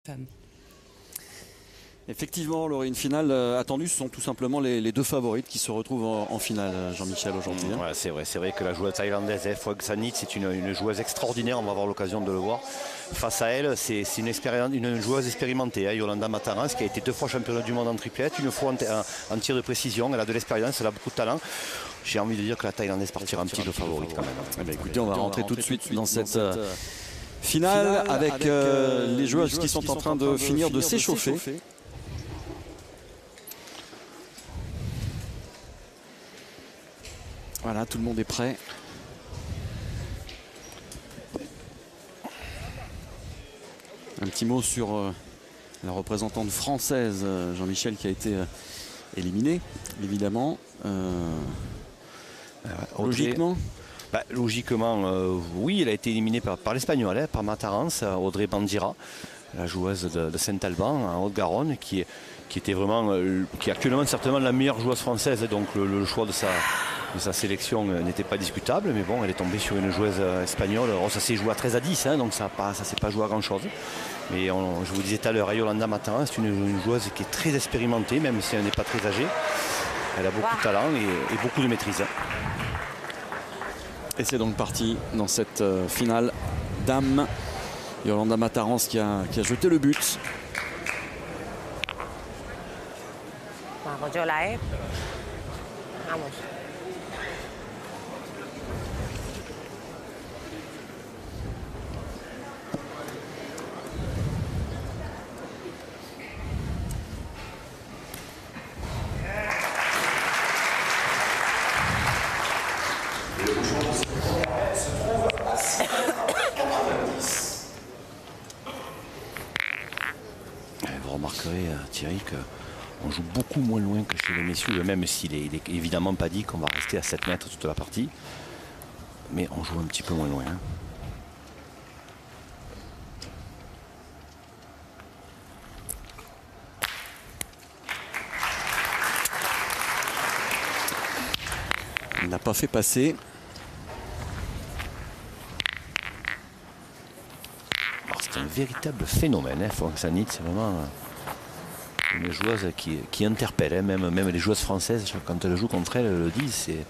femmes. Effectivement, Laurie, une finale attendue, ce sont tout simplement les deux favorites qui se retrouvent en finale, Jean-Michel, aujourd'hui. Ouais, c'est vrai que la joueuse thaïlandaise, Phuong Sanit, c'est une joueuse extraordinaire, on va avoir l'occasion de le voir. Face à elle, c'est une joueuse expérimentée, Yolanda Mataras, qui a été 2 fois championne du monde en triplette, 1 fois en tir de précision, elle a de l'expérience, elle a beaucoup de talent. J'ai envie de dire que la Thaïlandaise partira un petit peu favorite quand même. Eh bien, écoutez, on va rentrer tout de suite dans cette finale avec les joueuses qui sont en train de finir de s'échauffer. Voilà, tout le monde est prêt. Un petit mot sur la représentante française, Jean-Michel, qui a été éliminée, évidemment. Logiquement Logiquement, oui, elle a été éliminée par l'Espagnol, par Mataras, Audrey Bandira, la joueuse de Saint-Alban, en Haute-Garonne, qui était vraiment, qui est actuellement certainement la meilleure joueuse française. Donc le choix de sa sélection n'était pas discutable, mais bon, elle est tombée sur une joueuse espagnole. Alors, ça s'est joué à 13-10, donc ça ne s'est pas joué à grand chose. Mais je vous disais tout à l'heure, Yolanda Mataras, c'est une joueuse qui est très expérimentée, même si elle n'est pas très âgée. Elle a beaucoup de talent et beaucoup de maîtrise. Et c'est donc parti dans cette finale dames. Yolanda Mataras qui a jeté le but. Vous remarquerez, Thierry, qu'on joue beaucoup moins loin que chez les messieurs, même s'il est évidemment pas dit qu'on va rester à 7 mètres toute la partie. Mais on joue un petit peu moins loin. Il n'a pas fait passer. C'est un véritable phénomène, Phuong Sanit, c'est vraiment une joueuse qui interpelle, même les joueuses françaises, quand elles jouent contre elle le disent, c'est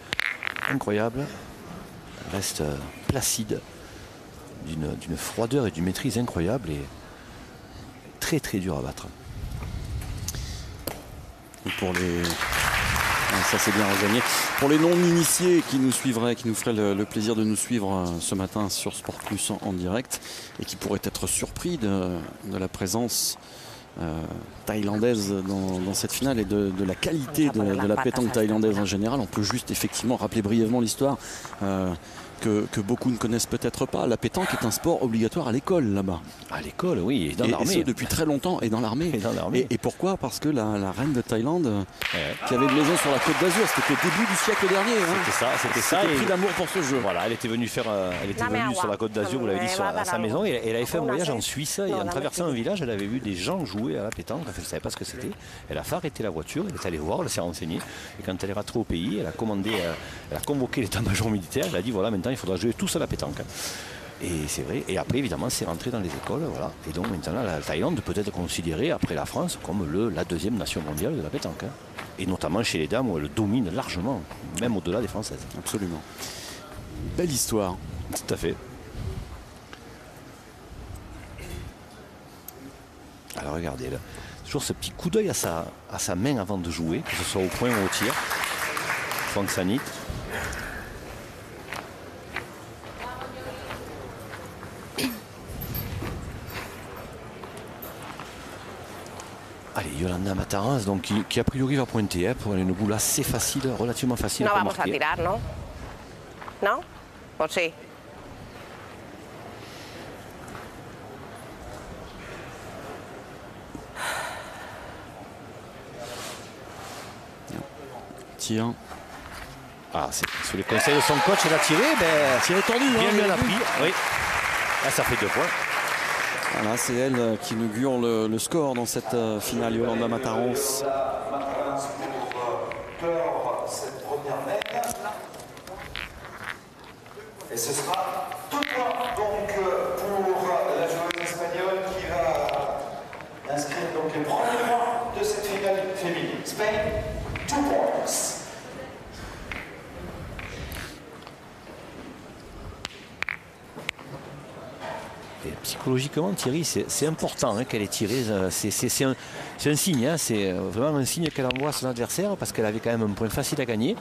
incroyable. Elle reste placide, d'une froideur et d'une maîtrise incroyable et très très dur à battre. Et pour les... Ça c'est bien regagné. Pour les non-initiés qui nous suivraient, qui nous feraient le plaisir de nous suivre ce matin sur Sport Plus en direct et qui pourraient être surpris de la présence thaïlandaise dans cette finale et de la qualité de la pétanque thaïlandaise en général, on peut juste effectivement rappeler brièvement l'histoire que beaucoup ne connaissent peut-être pas. La pétanque est un sport obligatoire à l'école là-bas. À l'école, oui, et dans l'armée. Et ce depuis très longtemps, et dans l'armée. Et pourquoi? Parce que la reine de Thaïlande, qui avait une maison sur la Côte d'Azur, c'était au début du siècle dernier. C'était ça. C'était pris d'amour pour ce jeu. Voilà, elle était venue sur la Côte d'Azur, vous l'avez dit, à sa maison, et elle avait fait un voyage en Suisse, et en traversant un village, elle avait vu des gens jouer à la pétanque. Elle ne savait pas ce que c'était. Elle a fait arrêter la voiture, elle est allée voir, elle s'est renseignée. Et quand elle est rentrée au pays, elle a convoqué l'état-major militaire. Elle a dit voilà, maintenant il faudra jouer tous à la pétanque. Et c'est vrai. Et après, évidemment, c'est rentré dans les écoles. Voilà. Et donc maintenant, la Thaïlande peut être considérée, après la France, comme la 2e nation mondiale de la pétanque. Et notamment chez les dames, où elle domine largement, même au-delà des Françaises. Absolument. Belle histoire. Tout à fait. Alors regardez là. Toujours ce petit coup d'œil à sa main avant de jouer, que ce soit au point ou au tir. Phuong Sanit. Allez, Yolanda Mataras, donc qui a priori va pointer pour une boule assez facile, relativement facile à marquer. Tirar, non? Non? Pot sí. Tire. Ah, c'est sous les conseils de son coach, elle a tiré, tiré tendu. Bien appris. Oui. Là, ça fait 2 points. Voilà, c'est elle qui inaugure le score dans cette finale, Yolanda Mataras. Cette première mène. Et ce sera 2 points donc pour la joueuse espagnole qui va inscrire donc les premiers points de cette finale féminine. Spain, 2 points. Et psychologiquement, Thierry, c'est important hein, qu'elle ait tiré. C'est un signe, hein, c'est vraiment un signe qu'elle envoie à son adversaire parce qu'elle avait quand même un point facile à gagner.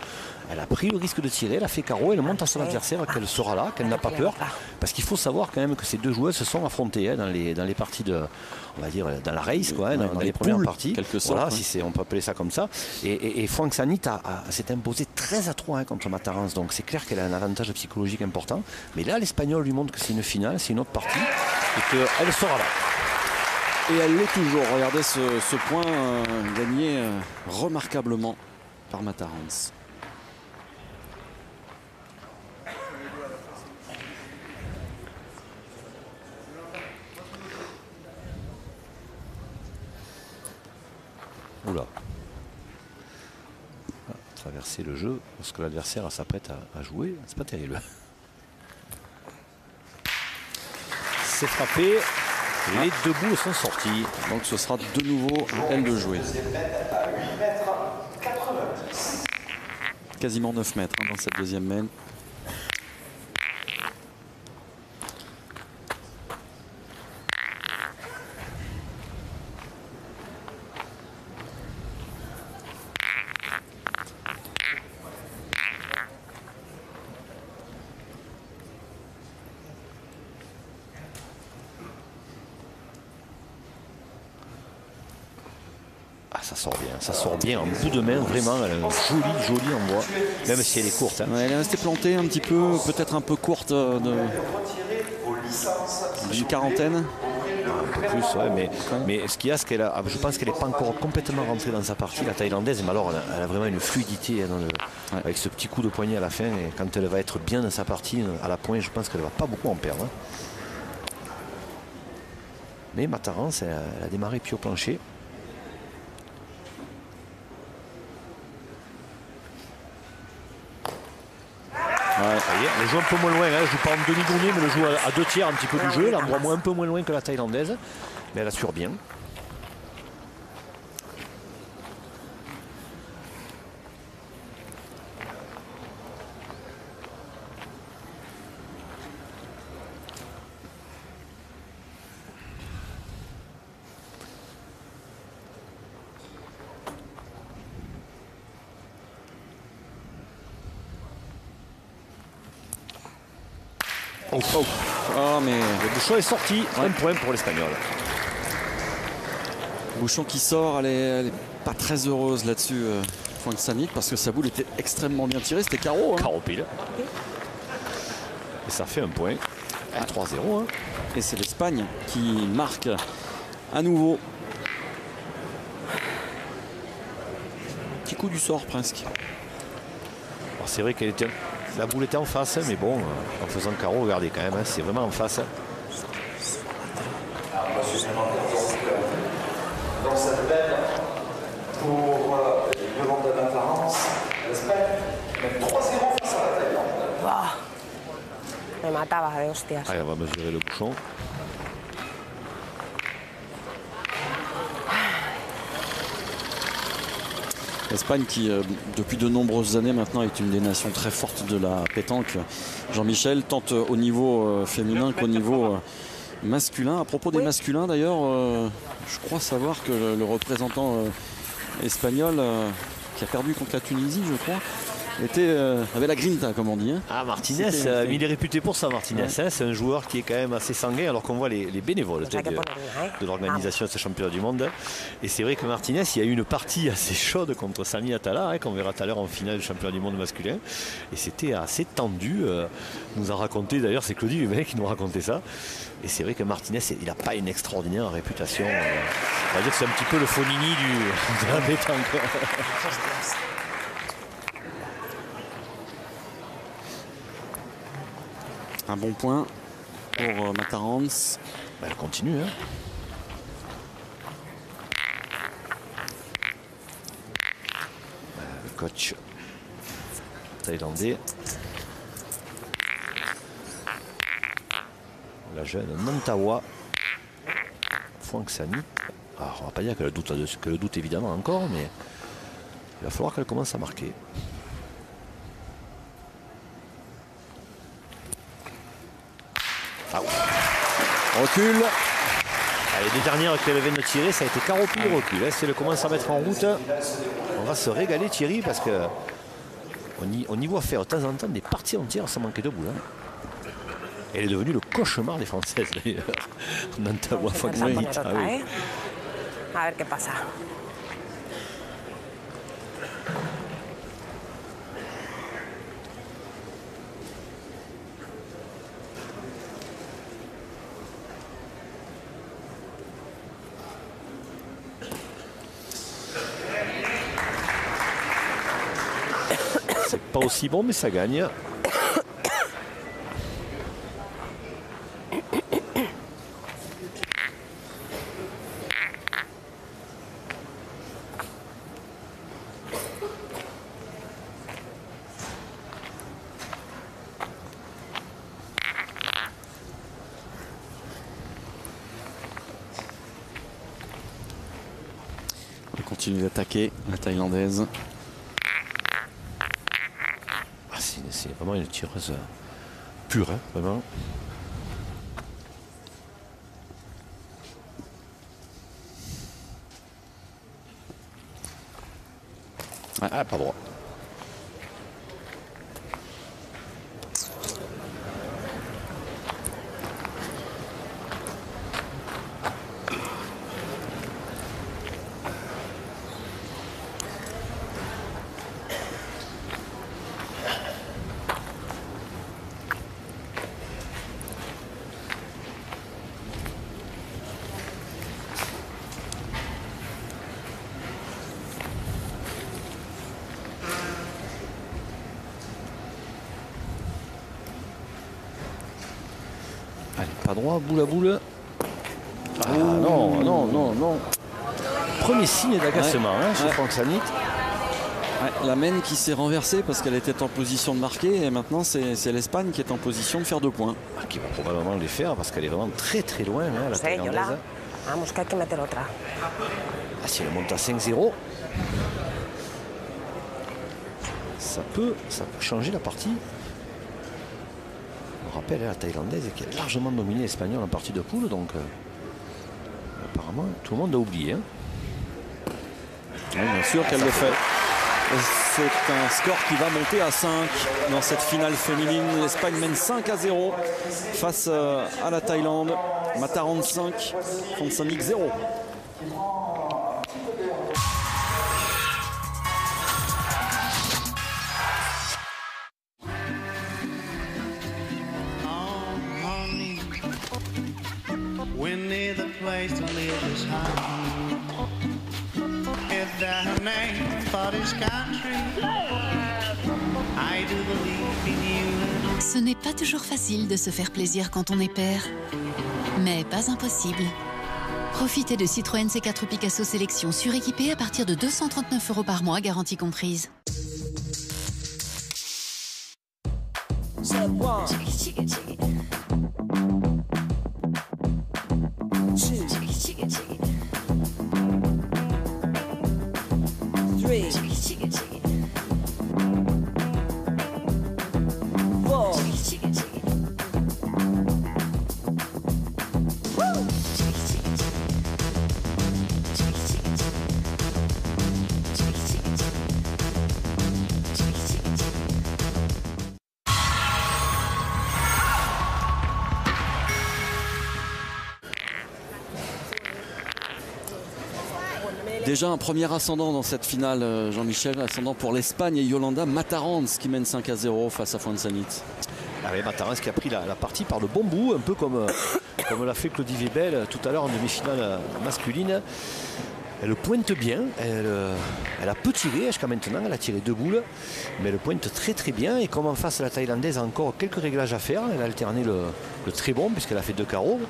Elle a pris le risque de tirer, elle a fait carreau, elle montre à son adversaire qu'elle sera là, qu'elle n'a pas peur. Parce qu'il faut savoir quand même que ces deux joueuses se sont affrontées hein, dans les parties de, on va dire, dans la race, quoi, hein, dans les premières parties. Quelque sorte, voilà, hein. si on peut appeler ça comme ça. Et Franck Sanit s'est imposé 13-3 hein, contre Matarans. Donc c'est clair qu'elle a un avantage psychologique important. Mais là, l'Espagnol lui montre que c'est une finale, c'est une autre partie. Et qu'elle sera là. Et elle l'est toujours. Regardez ce point gagné remarquablement par Matarans. Oula. Traverser le jeu lorsque l'adversaire s'apprête à jouer, c'est pas terrible. C'est frappé. Les deux boules sont sortis. Donc ce sera de nouveau à elle de jouer. Quasiment 9 mètres hein, dans cette deuxième main. Ça sort bien en bout de main, vraiment, elle a un joli envoi, même si elle est courte. Hein. Ouais, elle est restée plantée un petit peu, peut-être un peu courte d'une quarantaine. Un peu plus, ouais, mais ce qu'il y a, je pense qu'elle n'est pas encore complètement rentrée dans sa partie, la thaïlandaise, mais alors elle a vraiment une fluidité hein, avec ce petit coup de poignet à la fin, et quand elle va être bien dans sa partie, à la pointe, je pense qu'elle ne va pas beaucoup en perdre. Hein. Mais Matarans, elle a démarré pied au plancher. Ouais, elle joue un peu moins loin, elle joue pas en demi-tournée, mais elle joue à 2 tiers un petit peu du jeu. Elle envoie un peu moins loin que la thaïlandaise, mais elle assure bien. Oh, mais le bouchon est sorti, un point pour l'Espagnol. Bouchon qui sort, elle est pas très heureuse là-dessus, Franck Sanit, parce que sa boule était extrêmement bien tirée, c'était carreau. Hein. Carreau pile. Et ça fait un point à 3-0. Hein. Et c'est l'Espagne qui marque à nouveau. Petit coup du sort presque. C'est vrai qu'elle était... La boule était en face, mais bon, en faisant le carreau, regardez quand même, hein, c'est vraiment en face. Dans cette belle pour Yolanda Matarans, l'Espagne mène 3-0 face à la Thaïlande. Me mataba de hostias. Allez, on va mesurer le bouchon. L'Espagne qui, depuis de nombreuses années maintenant, est une des nations très fortes de la pétanque. Jean-Michel, tant au niveau féminin qu'au niveau masculin. À propos des masculins, d'ailleurs, je crois savoir que le représentant espagnol, qui a perdu contre la Tunisie, je crois, avait la grinta, comme on dit. Hein. Ah, Martinez, il est réputé pour ça, Martinez. Ouais. Hein, c'est un joueur qui est quand même assez sanguin, alors qu'on voit les bénévoles de l'organisation de ce championnat du monde. Et c'est vrai que Martinez, il y a eu une partie assez chaude contre Sami Atala, hein, qu'on verra tout à l'heure en finale du championnat du monde masculin. Et c'était assez tendu. Nous a raconté, d'ailleurs, c'est Claudie Humet qui nous racontait ça. Et c'est vrai que Martinez, il n'a pas une extraordinaire réputation. On va dire que c'est un petit peu le Fonini de la pétanque. Un bon point pour Matarans. Elle continue. Hein. Le coach thaïlandais. La jeune Nantawa. Franck Sanit. Alors, on ne va pas dire que le doute évidemment encore, mais il va falloir qu'elle commence à marquer. Ah, recul. Les deux dernières qu'elle vient de tirer, ça a été carreau puis recul. Si elle commence à mettre en route, on va se régaler Thierry parce que on y voit faire de temps en temps des parties entières sans manquer de boule. Elle est devenue le cauchemar des Françaises d'ailleurs. On entend la voix Foxanite. A ver qué pasa. C'est pas aussi bon mais ça gagne. On continue d'attaquer la Thaïlandaise. Ah, c'est vraiment une tireuse pure, hein, vraiment. Ah, pas droit. Allez, pas droit, boule à boule. Ah non, non, non, non. Premier signe d'agacement chez Foxanite. La Maine qui s'est renversée parce qu'elle était en position de marquer et maintenant c'est l'Espagne qui est en position de faire 2 points. Qui va probablement les faire parce qu'elle est vraiment très très loin, la Thaïlandaise. Vamos, que hay que meter otra. Ah, si elle monte à 5-0, ça peut changer la partie. On rappelle la Thaïlandaise qui a largement dominé l'Espagnol en partie de poule, donc apparemment tout le monde a oublié. Oui, bien sûr qu'elle le fait. C'est un score qui va monter à 5 dans cette finale féminine. L'Espagne mène 5-0 face à la Thaïlande. Mataran 5, Foxanite 0. Ce n'est pas toujours facile de se faire plaisir quand on est père, mais pas impossible. Profitez de Citroën C4 Picasso Sélection suréquipée à partir de 239 € par mois, garantie comprise. Déjà un premier ascendant dans cette finale, Jean-Michel, ascendant pour l'Espagne et Yolanda Mataran qui mène 5-0 face à Foxanite. Ah oui, Mataran qui a pris la partie par le bon bout, un peu comme l'a fait Claudie Webel tout à l'heure en demi-finale masculine. Elle pointe bien, elle a peu tiré jusqu'à maintenant, elle a tiré 2 boules, mais elle pointe très très bien. Et comme en face la Thaïlandaise a encore quelques réglages à faire, elle a alterné le très bon puisqu'elle a fait 2 carreaux,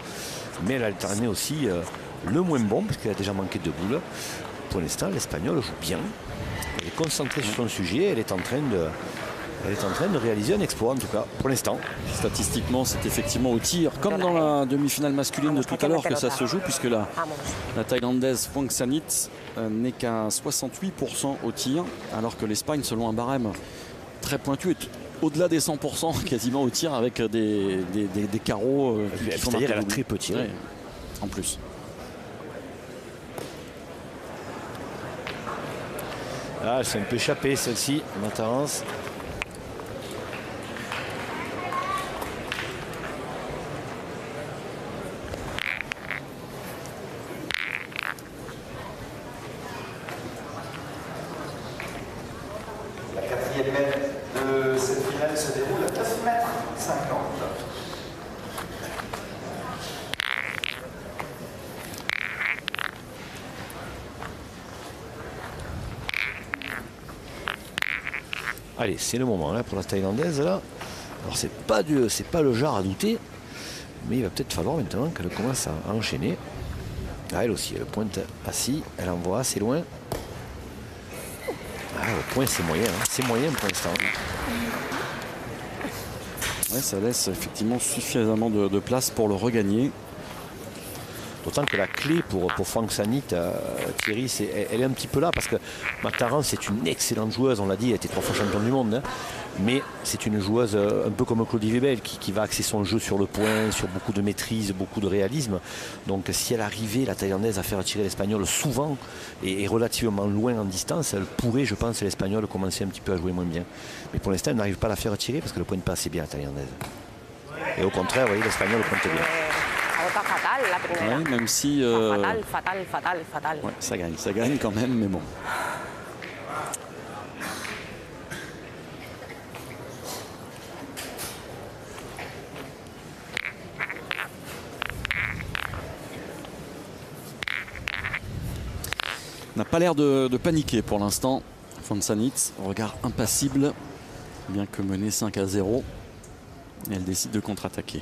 mais elle a alterné aussi le moins bon puisqu'elle a déjà manqué 2 boules. Pour l'instant, l'Espagnol joue bien, elle est concentrée sur son sujet, elle est en train Elle est en train de réaliser un exploit, en tout cas, pour l'instant. Statistiquement, c'est effectivement au tir, comme dans la demi-finale masculine de tout à l'heure, que ça se joue, puisque la Thaïlandaise Phuong Sanit n'est qu'à 68% au tir, alors que l'Espagne, selon un barème très pointu, est au-delà des 100% quasiment au tir, avec des carreaux. C'est-à-dire qu'elle a très peu tiré. En plus. Ah, elle s'est un peu échappée, celle-ci, Matarens. La quatrième mètre de cette finale se déroule à 9,50 m. Allez, c'est le moment là pour la Thaïlandaise là. Alors c'est pas le genre à douter, mais il va peut-être falloir maintenant qu'elle commence à enchaîner. Ah, elle aussi, elle pointe assis, elle envoie assez loin. Ah, le point c'est moyen pour l'instant. Ouais, ça laisse effectivement suffisamment de place pour le regagner. D'autant que la clé pour Phuong Sanit, Thierry, elle est un petit peu là, parce que Matarens, c'est une excellente joueuse, on l'a dit, elle était 3 fois championne du monde, hein, mais c'est une joueuse un peu comme Claudie Webel qui va axer son jeu sur le point, sur beaucoup de maîtrise, beaucoup de réalisme. Donc si elle arrivait, la Thaïlandaise, à faire tirer l'Espagnol souvent et relativement loin en distance, elle pourrait, je pense, l'Espagnol commencer un petit peu à jouer moins bien. Mais pour l'instant, elle n'arrive pas à la faire tirer parce que le point n'est pas assez bien, la Thaïlandaise. Et au contraire, vous voyez, l'Espagnol pointe bien. Ouais, même si fatal. Ouais, ça gagne quand même, mais bon. N'a pas l'air de paniquer pour l'instant. Phuong Sanit, regard impassible, bien que menée 5-0, et elle décide de contre-attaquer.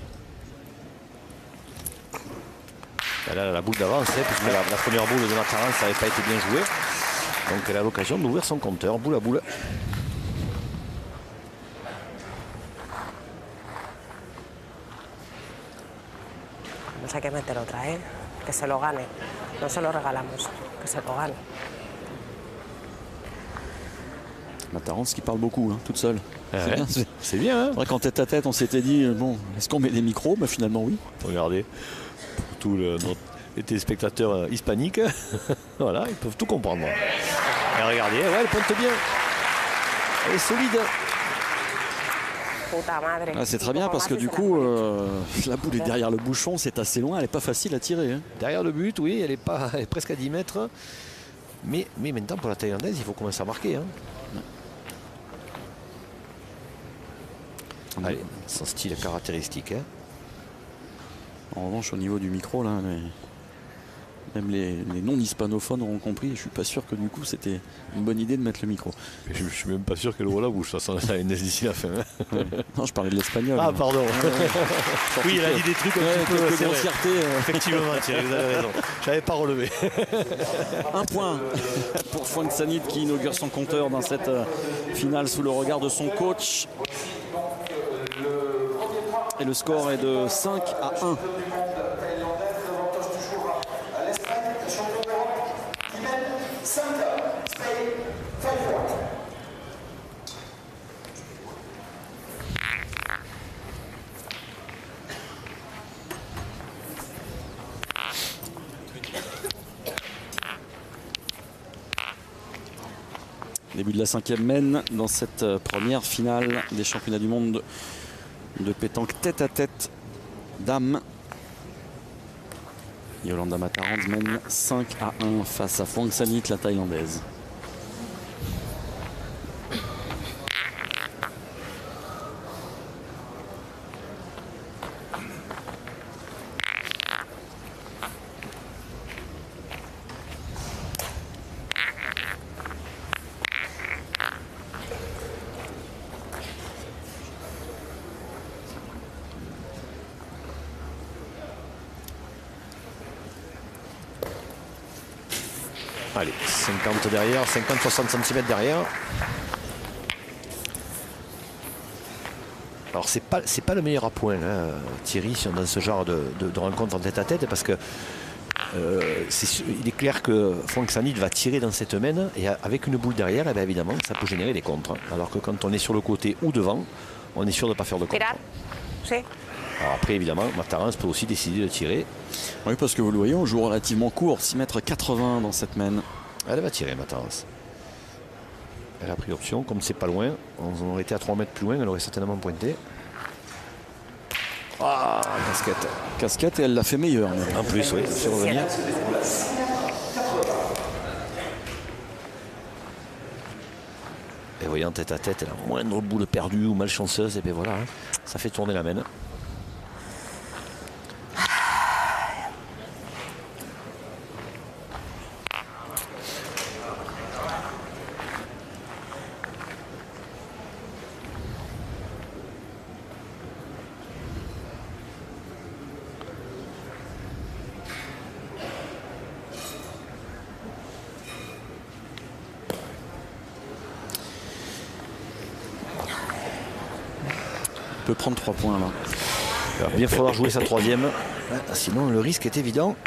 Elle a la boule d'avance, puisque la première boule de Matarens n'avait pas été bien jouée. Donc elle a l'occasion d'ouvrir son compteur, boule à boule. Hay que meter otra, que se lo gane. No se lo regalamos, que se lo gane. Matarens qui parle beaucoup, hein, toute seule. C'est bien. Hein, c'est vrai qu'en tête à tête, on s'était dit, bon, est-ce qu'on met des micros? Bah, finalement, oui. Regardez, pour tous les téléspectateurs hispaniques, voilà, ils peuvent tout comprendre. Et regardez, ouais, elle pointe bien. Elle est solide. Ah, c'est très bien parce que du coup, la boule est derrière le bouchon, c'est assez loin, elle n'est pas facile à tirer. Hein. Derrière le but, oui, elle est presque à 10 mètres. Mais maintenant, pour la Thaïlandaise, il faut commencer à marquer. Hein. Allez, son style caractéristique. Hein. En revanche, au niveau du micro, là, même les non-hispanophones auront compris. Je suis pas sûr que du coup, c'était une bonne idée de mettre le micro. Mais je suis même pas sûr qu'elle ouvre la bouche. Ça sent la NS d'ici la fin. Hein. Ouais. Non, je parlais de l'espagnol. Ah, pardon. Oui, elle a dit des trucs un petit peu de grossièreté. Effectivement, Thierry, vous avez raison. Je n'avais pas relevé. Un point pour Phuong Sanit qui inaugure son compteur dans cette finale sous le regard de son coach. Et le score est de 5-1. Début de la 5e mène dans cette première finale des championnats du monde de pétanque tête à tête dames. Yolanda Matarens mène 5-1 face à Phuong Sanit, la Thaïlandaise. Allez, 50 derrière, 50-60 cm derrière. Alors c'est pas le meilleur à point, hein, Thierry, dans ce genre de rencontre en tête-à-tête, parce que il est clair que Franck Sanit va tirer dans cette main et avec une boule derrière, et bien évidemment, ça peut générer des contres. Alors que quand on est sur le côté ou devant, on est sûr de ne pas faire de contre. Alors après, évidemment, Matarens peut aussi décider de tirer. Oui, parce que vous le voyez, on joue relativement court, 6,80 m dans cette main. Elle va tirer, Matarens. Elle a pris l'option, comme c'est pas loin, on aurait été à 3 mètres plus loin, elle aurait certainement pointé. Ah, casquette. Casquette, et elle l'a fait meilleure. En plus, oui, c'est revenir. Et voyant tête à tête, elle a moindre boule perdue ou malchanceuse, et bien voilà, hein, ça fait tourner la main. Peut prendre 3 points là. Il va bien falloir jouer sa troisième, sinon le risque est évident.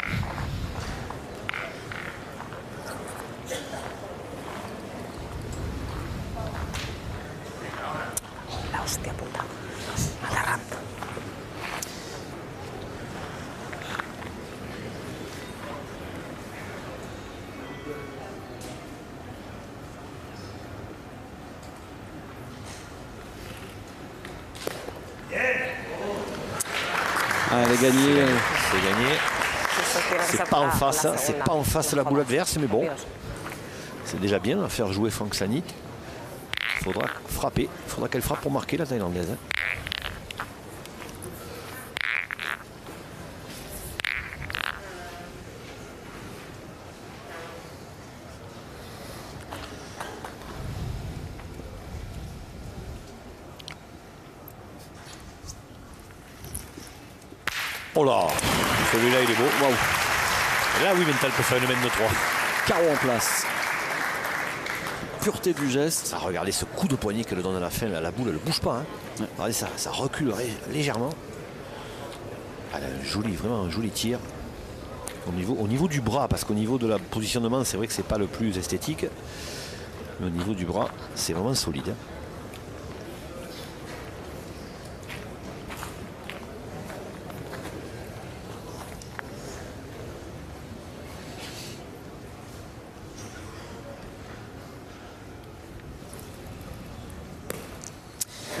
Elle est gagnée. C'est gagné. C'est pas en face, hein, c'est pas en face de la boule adverse, mais bon. C'est déjà bien à faire jouer Franck Sanit. Il faudra frapper. Il faudra qu'elle frappe pour marquer la Thaïlandaise. Oh là, celui-là il est beau. Waouh. Là oui, Mental peut faire une main de 3. Carreau en place. Pureté du geste. Ah, regardez ce coup de poignet qu'elle donne à la fin. Là, la boule elle ne bouge pas. Hein. Ouais. Regardez ça, ça recule légèrement. Elle a vraiment un joli tir. Au niveau du bras, parce qu'au niveau de la positionnement, c'est vrai que c'est pas le plus esthétique. Mais au niveau du bras, c'est vraiment solide. Hein.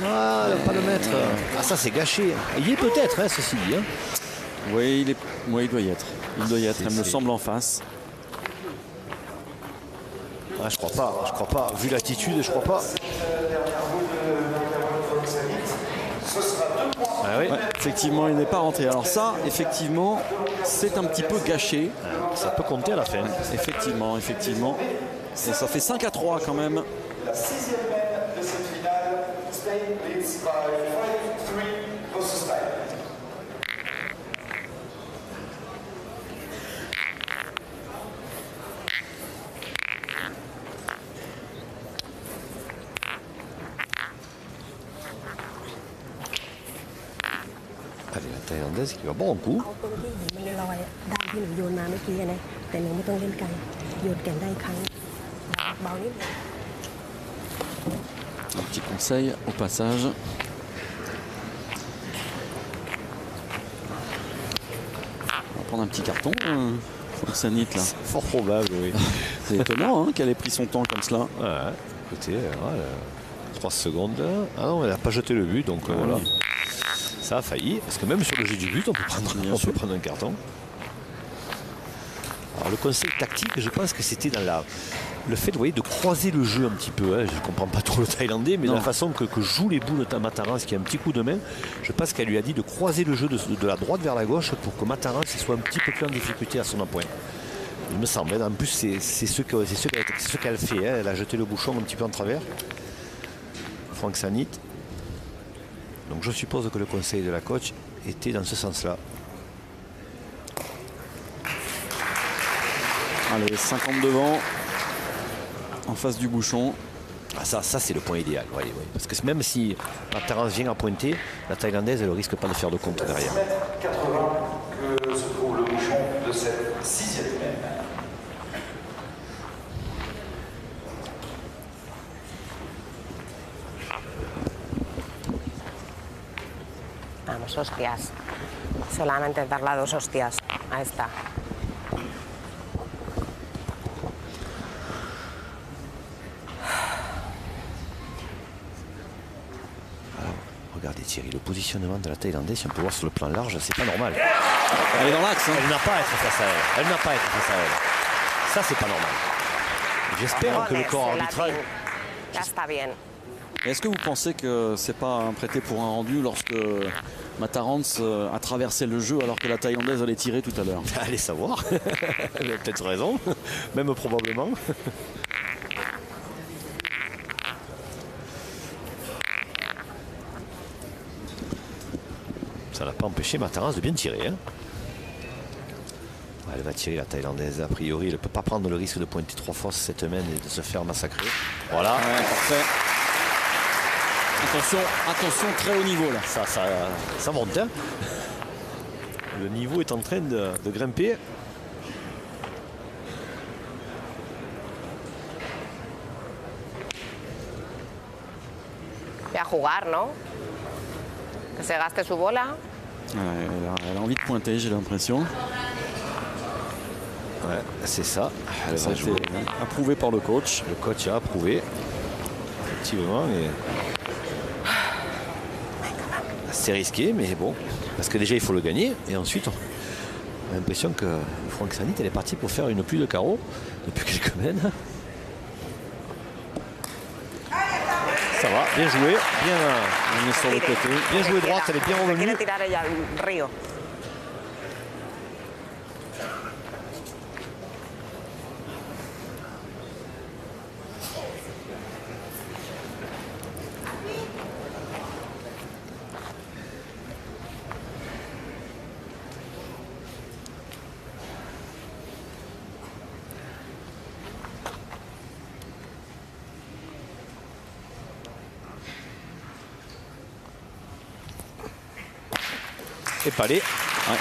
Ah, pas le mettre. Ah, ça c'est gâché. Il y est peut-être, hein, ceci dit. Hein. Oui, il doit y être. Il doit y être, elle me semble en face. Ah, je crois pas. Vu l'attitude, je crois pas. Ah oui. Ouais, effectivement, il n'est pas rentré. Alors ça, effectivement, c'est un petit peu gâché. Ça peut compter à la fin. Effectivement. Et ça fait 5-3 quand même. La 6e main de cette finale, Spain leads by 5-3 versus Spain. Allez, la Thaïlandaise qui va bon coup. Un petit conseil au passage. On va prendre un petit carton. Sanit là. Fort probable, oui. C'est étonnant hein, qu'elle ait pris son temps comme cela. Ouais, écoutez, 3 secondes. Ah non, elle n'a pas jeté le but, donc voilà. Oui. Ça a failli, parce que même sur le jet du but, on peut prendre un carton. Alors le conseil tactique, je pense que c'était dans le fait de croiser le jeu un petit peu. Hein. Je ne comprends pas trop le thaïlandais, mais la façon que jouent les boules de Matarens, qui a un petit coup de main, je pense qu'elle lui a dit de croiser le jeu de la droite vers la gauche pour que Matarens soit un petit peu plus en difficulté à son appoint. Il me semble. Hein. En plus, c'est ce qu'elle fait. Hein. Elle a jeté le bouchon un petit peu en travers. Franck Sanit. Donc je suppose que le conseil de la coach était dans ce sens-là. Allez, 50 devant, en face du bouchon. Ah, ça c'est le point idéal. Oui. Parce que même si Mataranz vient à pointer, la Thaïlandaise, elle ne risque pas de faire de contre derrière. 80 que se trouve le bouchon de cette 6e semaine. Vamos, hostias. Solamente darle 2 hostias. Ahí está. Regardez Thierry, le positionnement de la Thaïlandaise, si on peut voir sur le plan large, c'est pas normal. Elle est dans l'axe. Elle n'a pas à être face à elle. Elle n'a pas à être face à elle. Ça, c'est pas normal. J'espère que le corps arbitral... Ya está bien. Est-ce que vous pensez que c'est pas un prêté pour un rendu lorsque Mataranz a traversé le jeu alors que la Thaïlandaise allait tirer tout à l'heure? Allez savoir. Elle a peut-être raison. Même probablement. Ça n'a pas empêché Mataranz de bien tirer. Hein. Elle va tirer la Thaïlandaise. A priori, elle ne peut pas prendre le risque de pointer 3 fois cette semaine et de se faire massacrer. Voilà. Ouais, parfait. Attention, très haut niveau là. Ça monte. Hein. Le niveau est en train de grimper. Y a jugar, ¿no? Que se gaste su bola. Elle a envie de pointer, j'ai l'impression. Ouais, c'est ça. Elle Ça va a été jouer. approuvé par le coach. Le coach a approuvé. Effectivement. Et... c'est risqué, mais bon. Parce que déjà, il faut le gagner. Et ensuite, on a l'impression que Franck Sanit, elle est partie pour faire une pluie de carreaux depuis quelques semaines. Ça va, bien joué. Bien, on est sur le côté. Bien joué droite, elle est bien revenue. Quiere tirar ella al río. Et Palais. Ouais.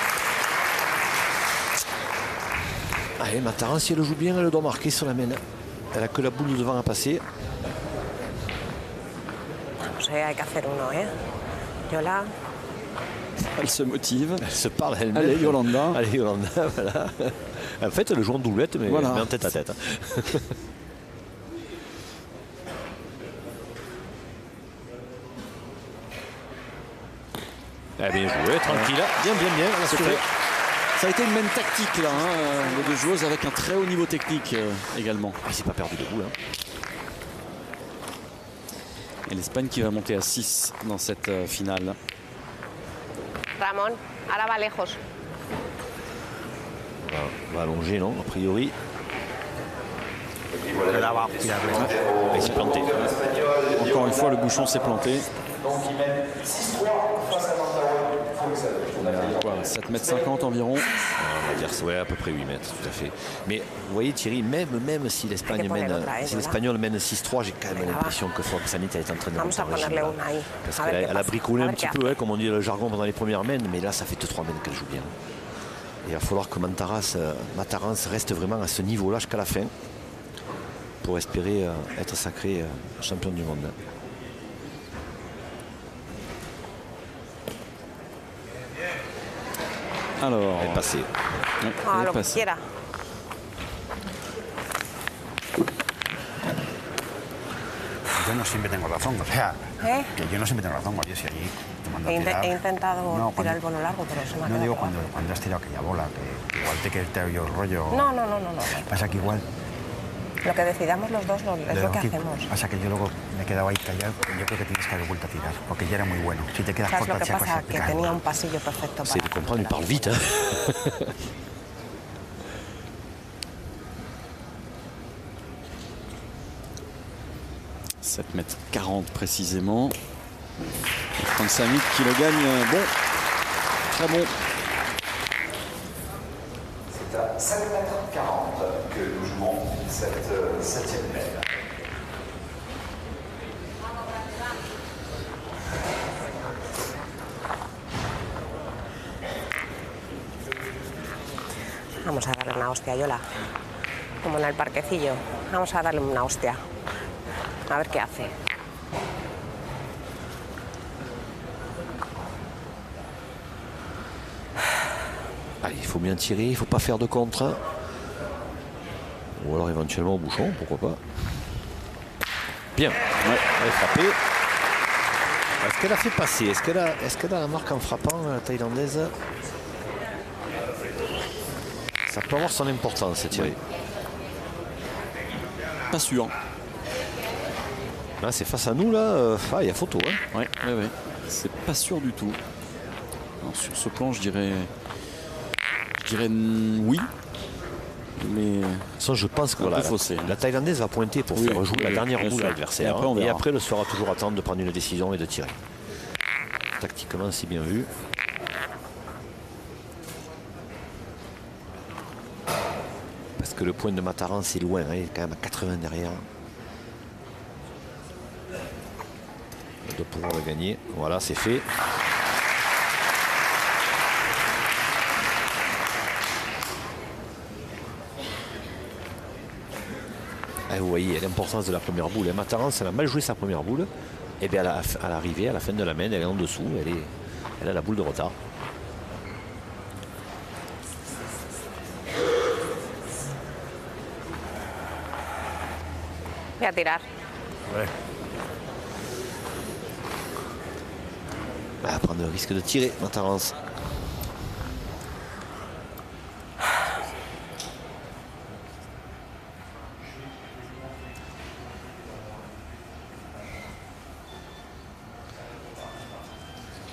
Allez, Mataranz, si elle joue bien, elle doit marquer sur la main. Elle a que la boule de devant à passer. Pues hay que hacer uno, ¿eh? Yola. Elle se motive. Elle se parle elle-même. Allez, Yolanda. Allez, Yolanda, voilà. En fait, elle joue en doublette, mais, voilà. Mais en tête à tête. Ah, bien joué, tranquille. Bien. Ça a été une même tactique là, les deux joueuses avec un très haut niveau technique également. Il s'est pas perdu de boule. Hein. Et l'Espagne qui va monter à 6 dans cette finale. Ramón, ahora va lejos. On va allonger, non, a priori. Il s'est planté. Encore une fois, le bouchon s'est planté. Donc il mène 6-3 face à Mantaroy. On a quoi, 7,50 m environ. On va dire ouais, à peu près 8 mètres, tout à fait. Mais vous voyez Thierry, même si l'Espagne mène, si l'Espagnol mène 6-3, j'ai quand même l'impression que Franck Sanit est en train de monter en régime. Parce qu'elle a bricolé un petit peu, comme on dit le jargon pendant les premières mènes, mais là ça fait 2-3 mènes qu'elle joue bien. Et il va falloir que Mataranz reste vraiment à ce niveau-là jusqu'à la fin pour espérer être sacré champion du monde. Alors, elle est passée. Ouais, Ah, elle est lo que passée. quiera. Yo no siempre tengo razón, o sea, ¿Eh? que yo no siempre tengo razón, oye, si allí te mando a tirar... He intentado No, tirar el bono largo, pero se me ha No quedado digo pegado. cuando has tirado aquella bola, que igual te ha yo el rollo... No. Pasa que igual... Lo que decidamos los dos es lo que hacemos. Pasa que yo luego me he quedado ahí callado, yo creo que tienes que haber vuelto a tirar, porque ya era muy bueno. Si te quedas ¿Sabes lo corta, que chapas, pasa? te Que cae. tenía un pasillo perfecto C'est de comprendre, il parle vite. Hein. « 7,40 m précisément. Franck Sanit qui le gagne. Bon, très bon. C'est à 7,40 m que nous jouons cette 7e mène. una hostia, Yola. Como en el parquecillo. Vamos a darle una hostia. A ver qué hace. Allez, il faut bien tirer, il ne faut pas faire de contre. Ou alors éventuellement au bouchon, pourquoi pas. Bien, ouais, elle est frappée. Est-ce qu'elle a fait passer? Est-ce qu'elle a la marque en frappant, la Thaïlandaise? Ça peut avoir son importance, c'est tiré. Pas sûr. Là, c'est face à nous, là. Il y a photo. Hein. Ouais. C'est pas sûr du tout. Alors, sur ce plan, je dirais oui. Mais ça, je pense que voilà, la Thaïlandaise va pointer pour faire jouer la dernière boule à l'adversaire. Et après, elle sera toujours attendre de prendre une décision et de tirer. Tactiquement, c'est bien vu. Parce que le point de Mataran, c'est loin. Il est quand même à 80 derrière. Elle doit pouvoir le gagner. Voilà, c'est fait. Et vous voyez l'importance de la première boule. Mataran, elle a mal joué sa première boule. Et bien à l'arrivée, à la fin de la main, elle est en dessous. Elle a la boule de retard. Voy a tirar. Ouais. Elle va prendre le risque de tirer, Mataran.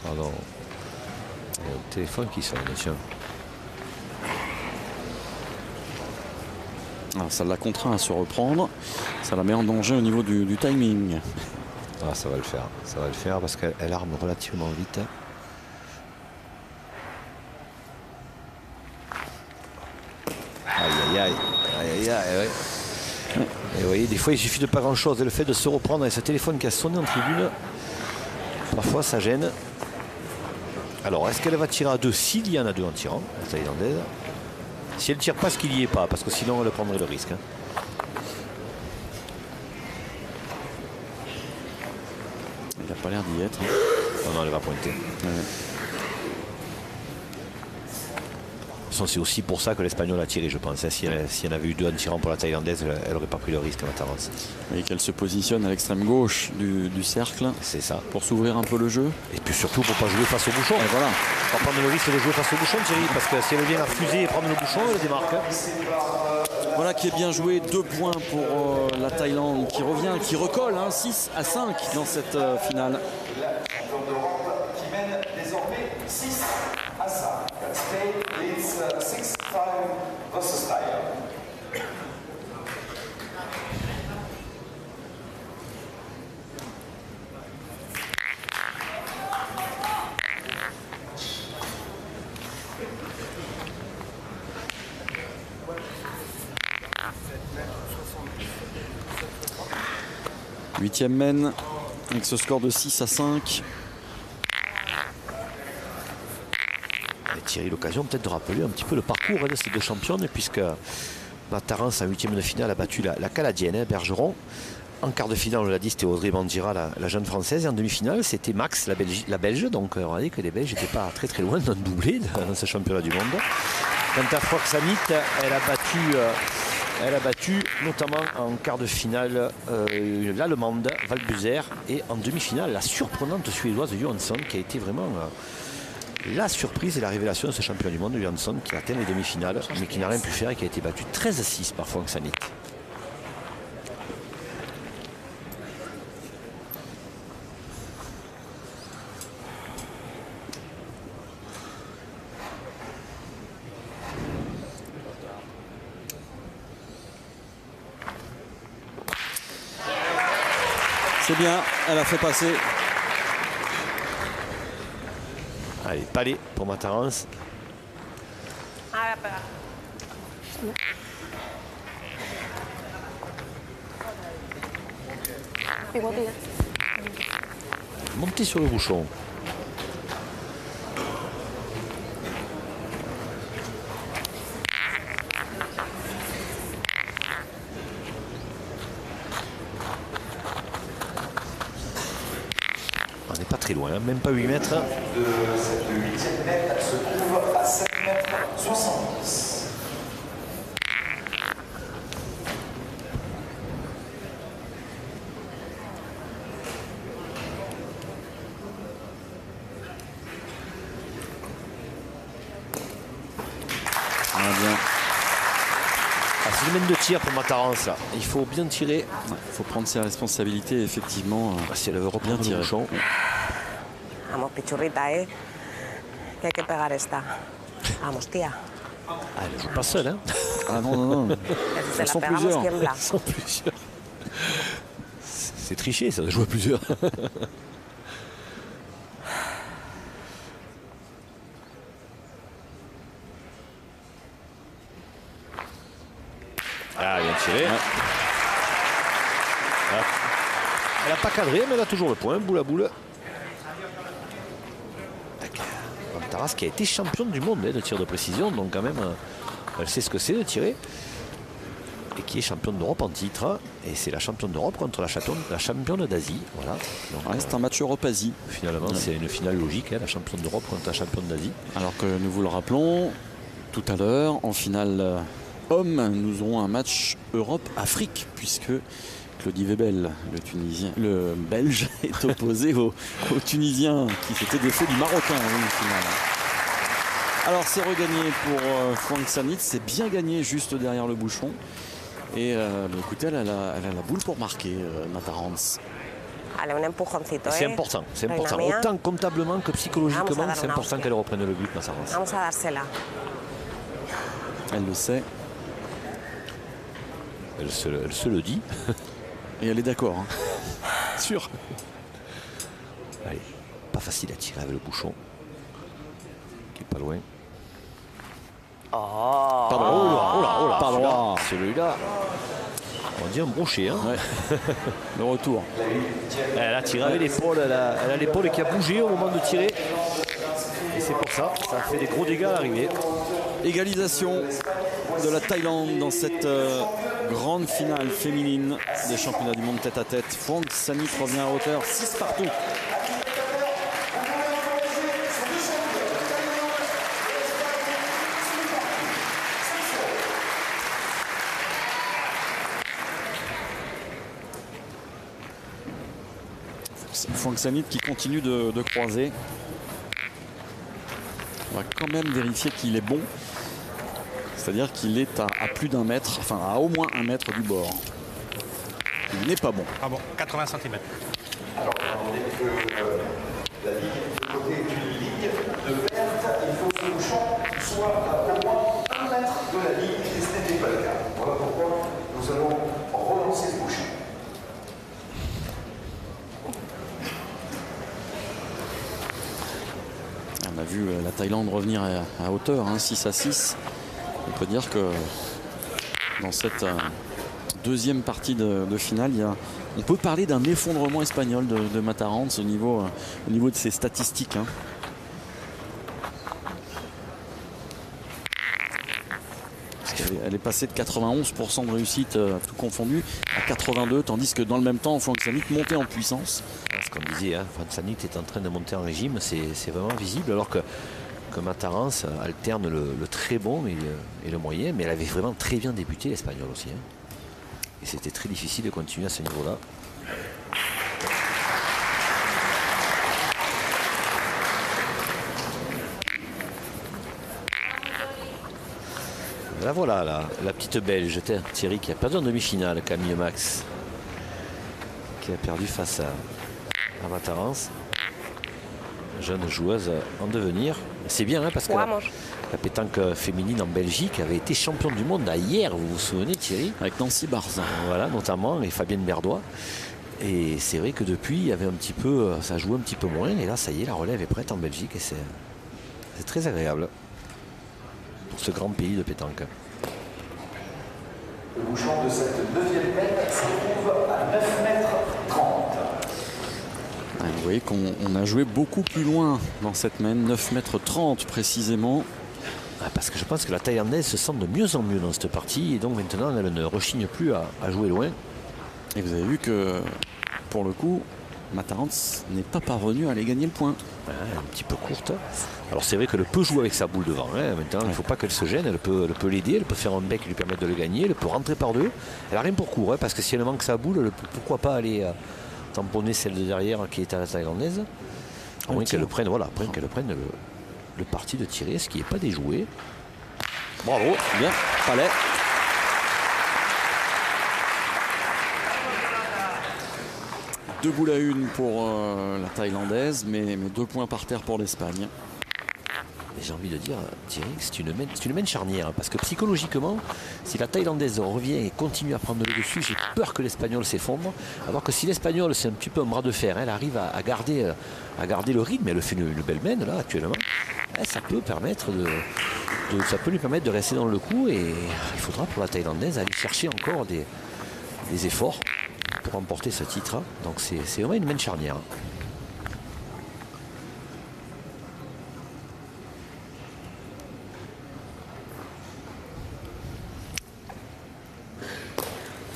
Pardon. Il y a le téléphone qui sonne, tiens. Alors ça la contraint à se reprendre. Ça la met en danger au niveau du timing. Ah, ça va le faire. Ça va le faire parce qu'elle arme relativement vite. Aïe, aïe, aïe. Aïe, aïe, aïe, ouais. Et vous voyez, des fois, il suffit de pas grand-chose. Et le fait de se reprendre avec ce téléphone qui a sonné en tribune, parfois, ça gêne. Alors, est-ce qu'elle va tirer à 2? S'il y en a 2 en tirant, la Thaïlandaise. Si elle ne tire pas, ce qu'il n'y est pas, parce que sinon, elle prendrait le risque. Il n'a pas l'air d'y être. Non, elle va pointer. Ouais. C'est aussi pour ça que l'Espagnol a tiré, je pense. Si elle avait eu 2 en tirant pour la Thaïlandaise, elle n'aurait pas pris le risque, Mataran. Et qu'elle se positionne à l'extrême gauche du cercle. C'est ça. Pour s'ouvrir un peu le jeu. Et puis surtout pour ne pas jouer face au bouchon. Et voilà. Pas prendre le risque de jouer face au bouchon, Thierry, parce que si elle vient à fuser et prendre le bouchon, elle démarque. Voilà qui est bien joué. 2 points pour la Thaïlande qui revient, qui recolle 6-5 dans cette finale. La championne d'Europe qui mène désormais 6-5. Spain leads 6-5 versus Thailand. Huitième mène avec ce score de 6-5. Thierry, l'occasion peut-être de rappeler un petit peu le parcours de ces 2 championnes, puisque Mataran, en 8e de finale, a battu la Canadienne, Bergeron. En quart de finale, on l'a dit, c'était Audrey Bandira, la jeune française. Et en demi-finale, c'était Max, la Belge. Donc on a dit que les Belges n'étaient pas très très loin d'un doublé dans ce championnat du monde. Quant à Frock Samit, elle a battu notamment en quart de finale l'Allemande, Valbuser. Et en demi-finale, la surprenante suédoise Johansson, qui a été vraiment... la surprise et la révélation de ce champion du monde, Johansson, qui a atteint les demi-finales, mais qui n'a rien pu faire et qui a été battu 13-6 par Franck Samit. C'est bien, elle a fait passer. Allez, palais pour Mataran. Montez sur le bouchon. très loin, même pas 8 mètres. De cette 8e mètre se trouve à 7 mètres 70. C'est une mène de tir pour Matarance là. Il faut bien tirer. Il faut prendre ses responsabilités, effectivement. Si elle veut bien tirer. Vamos, pichurrita, ¿eh? Que hay que pegar esta. Vamos, tía. Ah, elle joue pas seule, hein? Ah non, non, non. Elles sont plusieurs. Elles sont plusieurs. C'est triché, ça, de jouer à plusieurs. Ah, bien tiré. Ouais. Ah. Elle n'a pas cadré, mais elle a toujours le point. Boule à boule. Taras qui a été championne du monde de tir de précision, donc quand même, elle sait ce que c'est de tirer. Et qui est championne d'Europe en titre. Et c'est la championne d'Europe contre la championne d'Asie. Voilà. C'est un match Europe-Asie. Finalement, c'est une finale logique, la championne d'Europe contre la championne d'Asie. Alors que nous vous le rappelons, tout à l'heure, en finale homme, nous aurons un match Europe-Afrique, puisque Claudie Webel, le Belge, est opposé au Tunisien qui s'était défait du Marocain en une finale. Alors c'est regagné pour Franck Sanit, c'est bien gagné juste derrière le bouchon. Et écoutez, elle a la boule pour marquer, Matarance. C'est important, c'est important. Autant comptablement que psychologiquement, c'est important qu'elle reprenne le but, Matarance. Elle le sait. Elle se le dit. Et elle est d'accord. Hein. Sûr. Allez, pas facile à tirer avec le bouchon. Qui est pas loin. Oh, oh là, pas droit. Celui-là, on dit un brochet. Hein. Ouais. Le retour. Elle a tiré avec l'épaule. Elle a l'épaule qui a bougé au moment de tirer. Et c'est pour ça. Ça a fait des gros dégâts à l'arrivée. Égalisation de la Thaïlande dans cette grande finale féminine des championnats du monde tête à tête. Franck Sanit revient à hauteur, 6 partout. Franck Sanit qui continue de croiser. On va quand même vérifier qu'il est bon. C'est-à-dire qu'il est à plus d'1 mètre, enfin à au moins 1 mètre du bord. Il n'est pas bon. Ah bon, 80 cm. Alors, on est que la ligne de côté est une ligne de verte. Il faut que ce bouchon soit à au moins 1 mètre de la ligne et ce n'était pas le cas. Voilà pourquoi nous allons relancer ce bouchon. On a vu la Thaïlande revenir à hauteur, hein, 6-6. On peut dire que dans cette deuxième partie de finale, on peut parler d'un effondrement espagnol de Matarance au niveau de ses statistiques. Hein. Elle est passée de 91% de réussite tout confondu à 82%, tandis que dans le même temps, Franck Sanit montait en puissance. Ce qu'on disait, hein, Franck Sanit est en train de monter en régime, c'est vraiment visible, alors que Matarance alterne le très bon et le moyen, mais elle avait vraiment très bien débuté l'espagnol aussi. Hein. Et c'était très difficile de continuer à ce niveau-là. Là voilà, la petite Belge, Thierry, qui a perdu en demi-finale, Camille Max, qui a perdu face à Matarance. Jeune joueuse en devenir. C'est bien, hein, parce que la pétanque féminine en Belgique avait été championne du monde hier, vous vous souvenez, Thierry? Avec Nancy Barzin. Voilà, notamment, et Fabienne Berdois. Et c'est vrai que depuis, il y avait un petit peu, ça jouait un petit peu moins. Et là, ça y est, la relève est prête en Belgique. Et c'est très agréable pour ce grand pays de pétanque. Le bouchon de cette 9e mètre se trouve à 9 mètres 30. Vous voyez qu'on a joué beaucoup plus loin dans cette mène, 9 mètres 30 précisément. Parce que je pense que la Thaïlandaise se sent de mieux en mieux dans cette partie. Et donc maintenant, elle ne rechigne plus à jouer loin. Et vous avez vu que, pour le coup, Matarans n'est pas parvenu à aller gagner le point. Ouais, un petit peu courte. Alors c'est vrai qu'elle peut jouer avec sa boule devant. Hein. Maintenant, il ne faut pas qu'elle se gêne. Elle peut l'aider, elle peut faire un bec qui lui permette de le gagner. Elle peut rentrer par deux. Elle n'a rien pour court, hein, parce que si elle manque sa boule, pourquoi pas aller tamponner celle de derrière qui est à la thaïlandaise. À moins qu'elle le prenne, voilà, après qu'elle prenne le parti de tirer, ce qui n'est pas déjoué. Bravo, bien, Palais. Deux boules à une pour la Thaïlandaise, mais 2 points par terre pour l'Espagne. J'ai envie de dire, Thierry, c'est une main charnière, parce que psychologiquement, si la Thaïlandaise revient et continue à prendre le dessus, j'ai peur que l'Espagnol s'effondre. Alors que si l'Espagnol, c'est un petit peu un bras de fer, elle arrive à garder le rythme, elle fait une belle main là actuellement, ça peut permettre ça peut lui permettre de rester dans le coup, et il faudra pour la Thaïlandaise aller chercher encore des efforts pour remporter ce titre. Donc c'est vraiment une main charnière.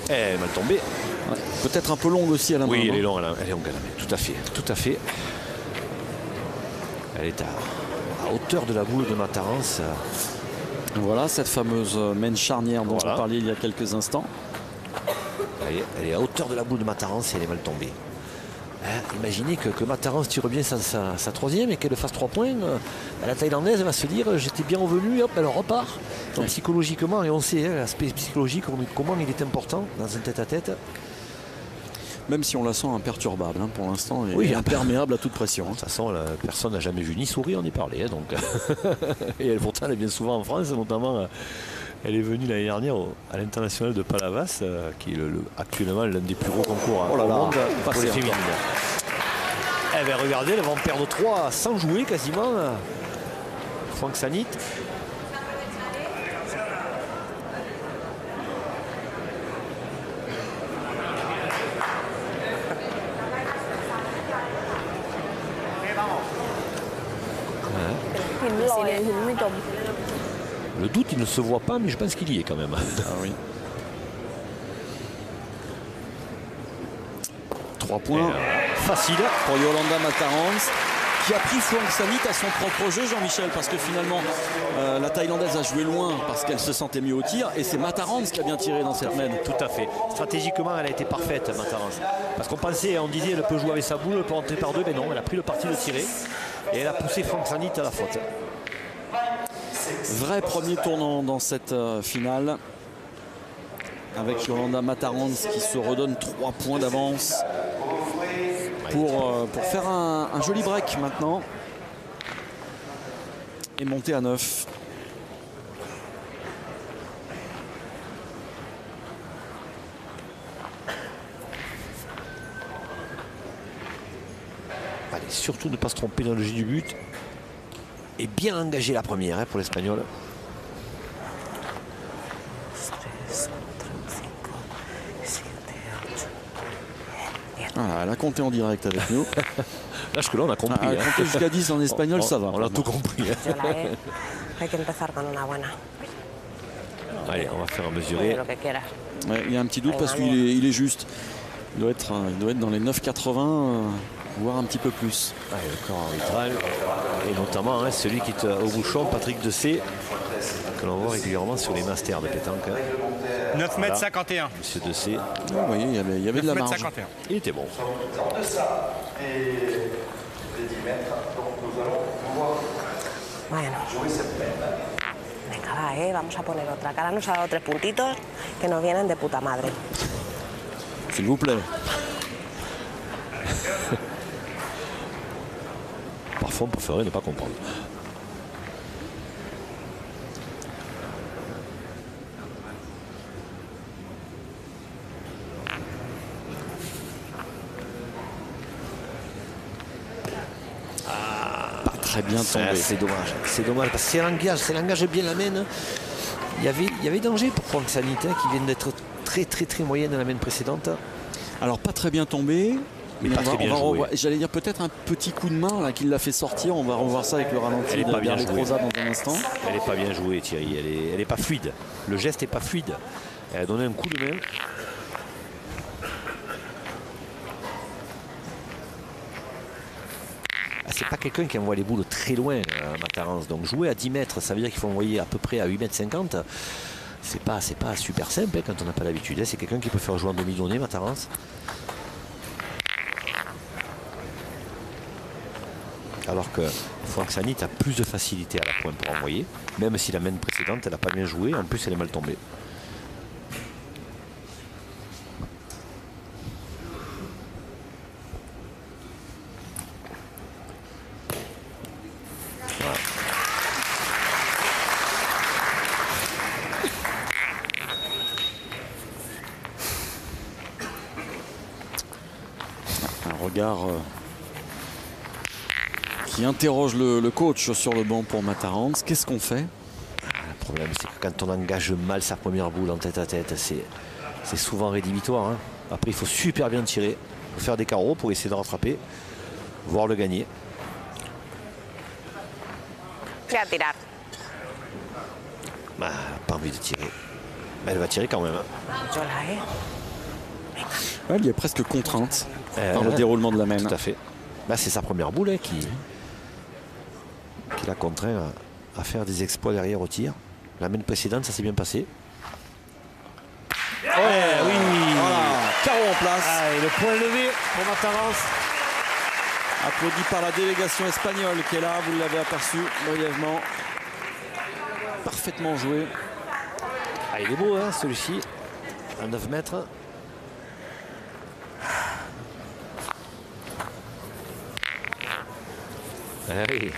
Elle est mal tombée. Ouais. Peut-être un peu longue aussi à la main. Oui, elle est longue à la main. Tout à fait. Tout à fait. Elle est à hauteur de la boule de Matarans. Voilà cette fameuse main charnière dont on parlait il y a quelques instants. Elle est à hauteur de la boule de Matarans et elle est mal tombée. Imaginez que Matarans tire bien sa troisième et qu'elle fasse 3 points. La Thaïlandaise va se dire j'étais bien revenu, hop, elle repart. Donc psychologiquement, et on sait l'aspect psychologique, comment il est important dans un tête-à-tête. Même si on la sent imperturbable pour l'instant, elle est imperméable à toute pression. De toute façon, personne n'a jamais vu ni sourire ni parler. Donc. Et pourtant, elle est bien souvent en France, notamment. Elle est venue l'année dernière à l'international de Palavas, qui est actuellement l'un des plus gros concours au monde pour les féminines. Regardez, elles vont perdre 3 sans jouer quasiment. Franck Sanit. Le doute, il ne se voit pas, mais je pense qu'il y est quand même. Ah oui. 3 points facile pour Yolanda Matarans, qui a pris Franck Sanit à son propre jeu, Jean-Michel, parce que finalement la Thaïlandaise a joué loin parce qu'elle se sentait mieux au tir, et c'est Matarans qui a bien tiré dans cette main. Tout à fait. Stratégiquement, elle a été parfaite, Matarans. Parce qu'on pensait, on disait, elle peut jouer avec sa boule, elle peut rentrer par deux, mais non, elle a pris le parti de tirer et elle a poussé Franck Sanit à la faute. Vrai premier tournant dans cette finale, avec Yolanda Matarans qui se redonne 3 points d'avance pour faire un joli break maintenant et monter à 9. Allez, surtout ne pas se tromper dans le jeu du but et bien engager la première pour l'Espagnol. Voilà, elle a compté en direct avec nous. Là, jusque-là, on a compris. Elle a compté jusqu'à 10 en espagnol, ça va. On a tout compris. Allez, on va faire un mesuré. Ouais, il y a un petit doute parce qu'il est juste. Il doit être dans les 9,80, voire un petit peu plus. Allez, le corps arbitral. Et notamment celui qui est au bouchon, Patrick Dessay, que l'on voit régulièrement sur les masters de pétanque. 9,51 m. Monsieur Dessay. Vous voyez, il y avait de la marge. 51. Il était bon. De ça et des 10 mètres, donc nous allons pouvoir jouer cette main. Venga, va, vamos a poner otra. Que ahora nos ha dado 3 puntitos que nos vienen de puta madre. S'il vous plaît. Parfois, on préférerait ne pas comprendre. Très bien tombé. C'est dommage. C'est dommage parce que si elle engage bien la main, il y avait danger pour Franck Sanit qui vient d'être très moyenne dans la main précédente. Alors pas très bien tombé. Mais pas très bien joué. J'allais dire peut-être un petit coup de main là, qui l'a fait sortir. On va revoir ça avec le ralenti. Elle n'est pas bien jouée. Dans un instant. Elle n'est pas bien jouée, Thierry. Elle est pas fluide. Le geste n'est pas fluide. Elle a donné un coup de main. c'est pas quelqu'un qui envoie les boules très loin, Matarens. Donc jouer à 10 mètres, ça veut dire qu'il faut envoyer à peu près à 8,50 m. C'est pas super simple quand on n'a pas l'habitude. C'est quelqu'un qui peut faire jouer en demi-donnée, Matarens. Alors que Franck Sanit a plus de facilité à la pointe pour envoyer, même si la main précédente, elle n'a pas bien joué. En plus, elle est mal tombée. Un regard qui interroge le coach sur le banc pour Matarens. Qu'est-ce qu'on fait? Le problème, c'est que quand on engage mal sa première boule en tête à tête, c'est souvent rédhibitoire. Hein. Après, il faut super bien tirer, il faut faire des carreaux pour essayer de rattraper, voire le gagner. Bah, pas envie de tirer. Mais elle va tirer quand même. Ouais, il est presque contrainte par le déroulement de la main. Tout à fait. Bah, c'est sa première boule hein, qui l'a contraint à faire des exploits derrière au tir. La main précédente, ça s'est bien passé. Oui, voilà, carreau en place. Et le point levé pour Matarens. Applaudi par la délégation espagnole qui est là, vous l'avez aperçu brièvement. Parfaitement joué. Il est beau hein, celui-ci, à 9 mètres. Oui.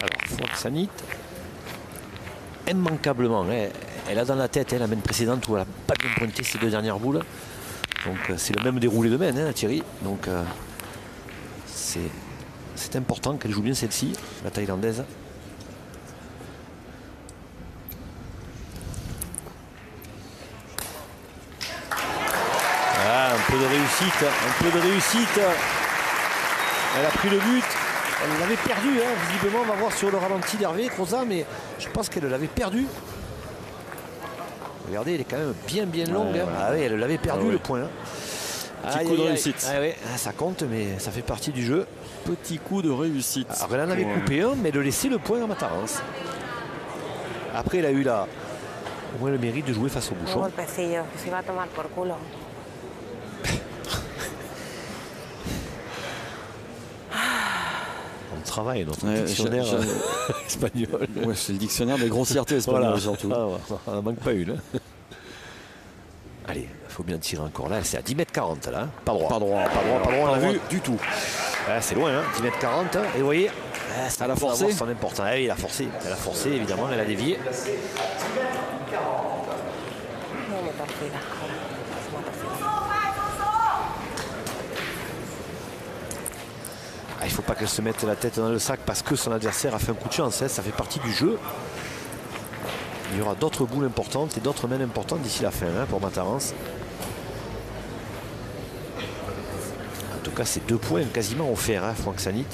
Alors, Franck Sanit, immanquablement, elle a dans la tête la main précédente où elle n'a pas bien pointé ses deux dernières boules. Donc c'est le même déroulé de main, la Thierry. Donc c'est important qu'elle joue bien celle-ci, la Thaïlandaise. Un peu de réussite, Elle a pris le but. Elle l'avait perdu, hein. Visiblement, on va voir sur le ralenti d'Hervé Croza, mais je pense qu'elle l'avait perdu. Regardez, elle est quand même bien longue. Hein. Ah oui, elle l'avait perdu le point. Petit coup de réussite. Ah, ouais. Ça compte, mais ça fait partie du jeu. Petit coup de réussite. Alors, elle en avait coupé un, mais elle laissait le point à Matarens. Après, elle a eu au moins le mérite de jouer face au bouchon. On travaille notre dictionnaire espagnol. Ouais, c'est le dictionnaire des grossièretés espagnoles surtout. On n'en manque pas une. Hein. Allez, il faut bien tirer encore là. C'est à 10,40 m là. Pas droit. Pas droit, on l'a vu du tout. C'est loin, hein, 10,40 m. Et vous voyez, elle a forcé. Son importance. Oui, elle a forcé, évidemment, elle a dévié. Il ne faut pas qu'elle se mette la tête dans le sac parce que son adversaire a fait un coup de chance. Hein, ça fait partie du jeu. Il y aura d'autres boules importantes et d'autres mains importantes d'ici la fin hein, pour Matarens. En tout cas, c'est 2 points quasiment offerts, hein, Franck Sanit.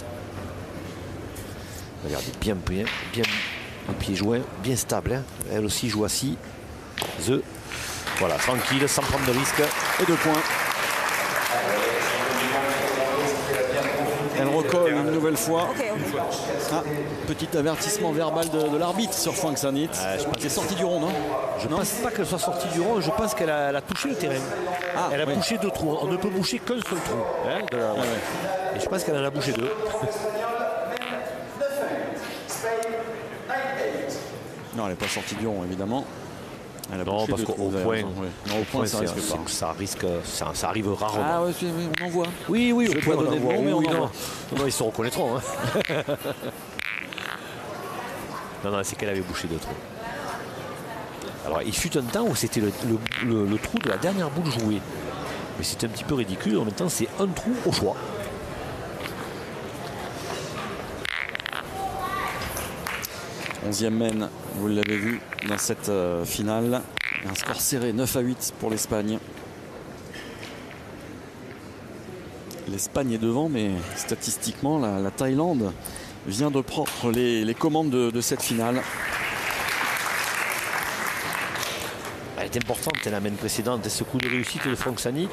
Regardez, bien le pied joint, bien stable. Hein. Elle aussi joue assis. Voilà, tranquille, sans prendre de risque. Et 2 points. Elle recolle une nouvelle fois. Petit avertissement verbal de l'arbitre sur Franck Sanit. Qui est sorti du rond, non? Je ne pense pas qu'elle soit sortie du rond, je pense qu'elle a touché le terrain. Elle a bouché 2 trous. On ne peut boucher qu'un seul trou. Hein, Et je pense qu'elle en a bouché 2. Non, elle n'est pas sortie du rond, évidemment. Non, parce qu'au point, au point, ça risque pas. Ça arrive rarement. Ah oui, on en voit. Oui, au point, on en voit. Mais on en voit. Non, ils se reconnaîtront. Hein. non, c'est qu'elle avait bouché 2 trous. Alors, il fut un temps où c'était le trou de la dernière boule jouée. Mais c'était un petit peu ridicule. En même temps, c'est un trou au choix. Onzième main, vous l'avez vu dans cette finale. Un score serré, 9-8 pour l'Espagne. L'Espagne est devant, mais statistiquement, la Thaïlande vient de prendre les commandes de cette finale. Elle est importante, la main précédente. Et ce coup de réussite de Franck Sanit,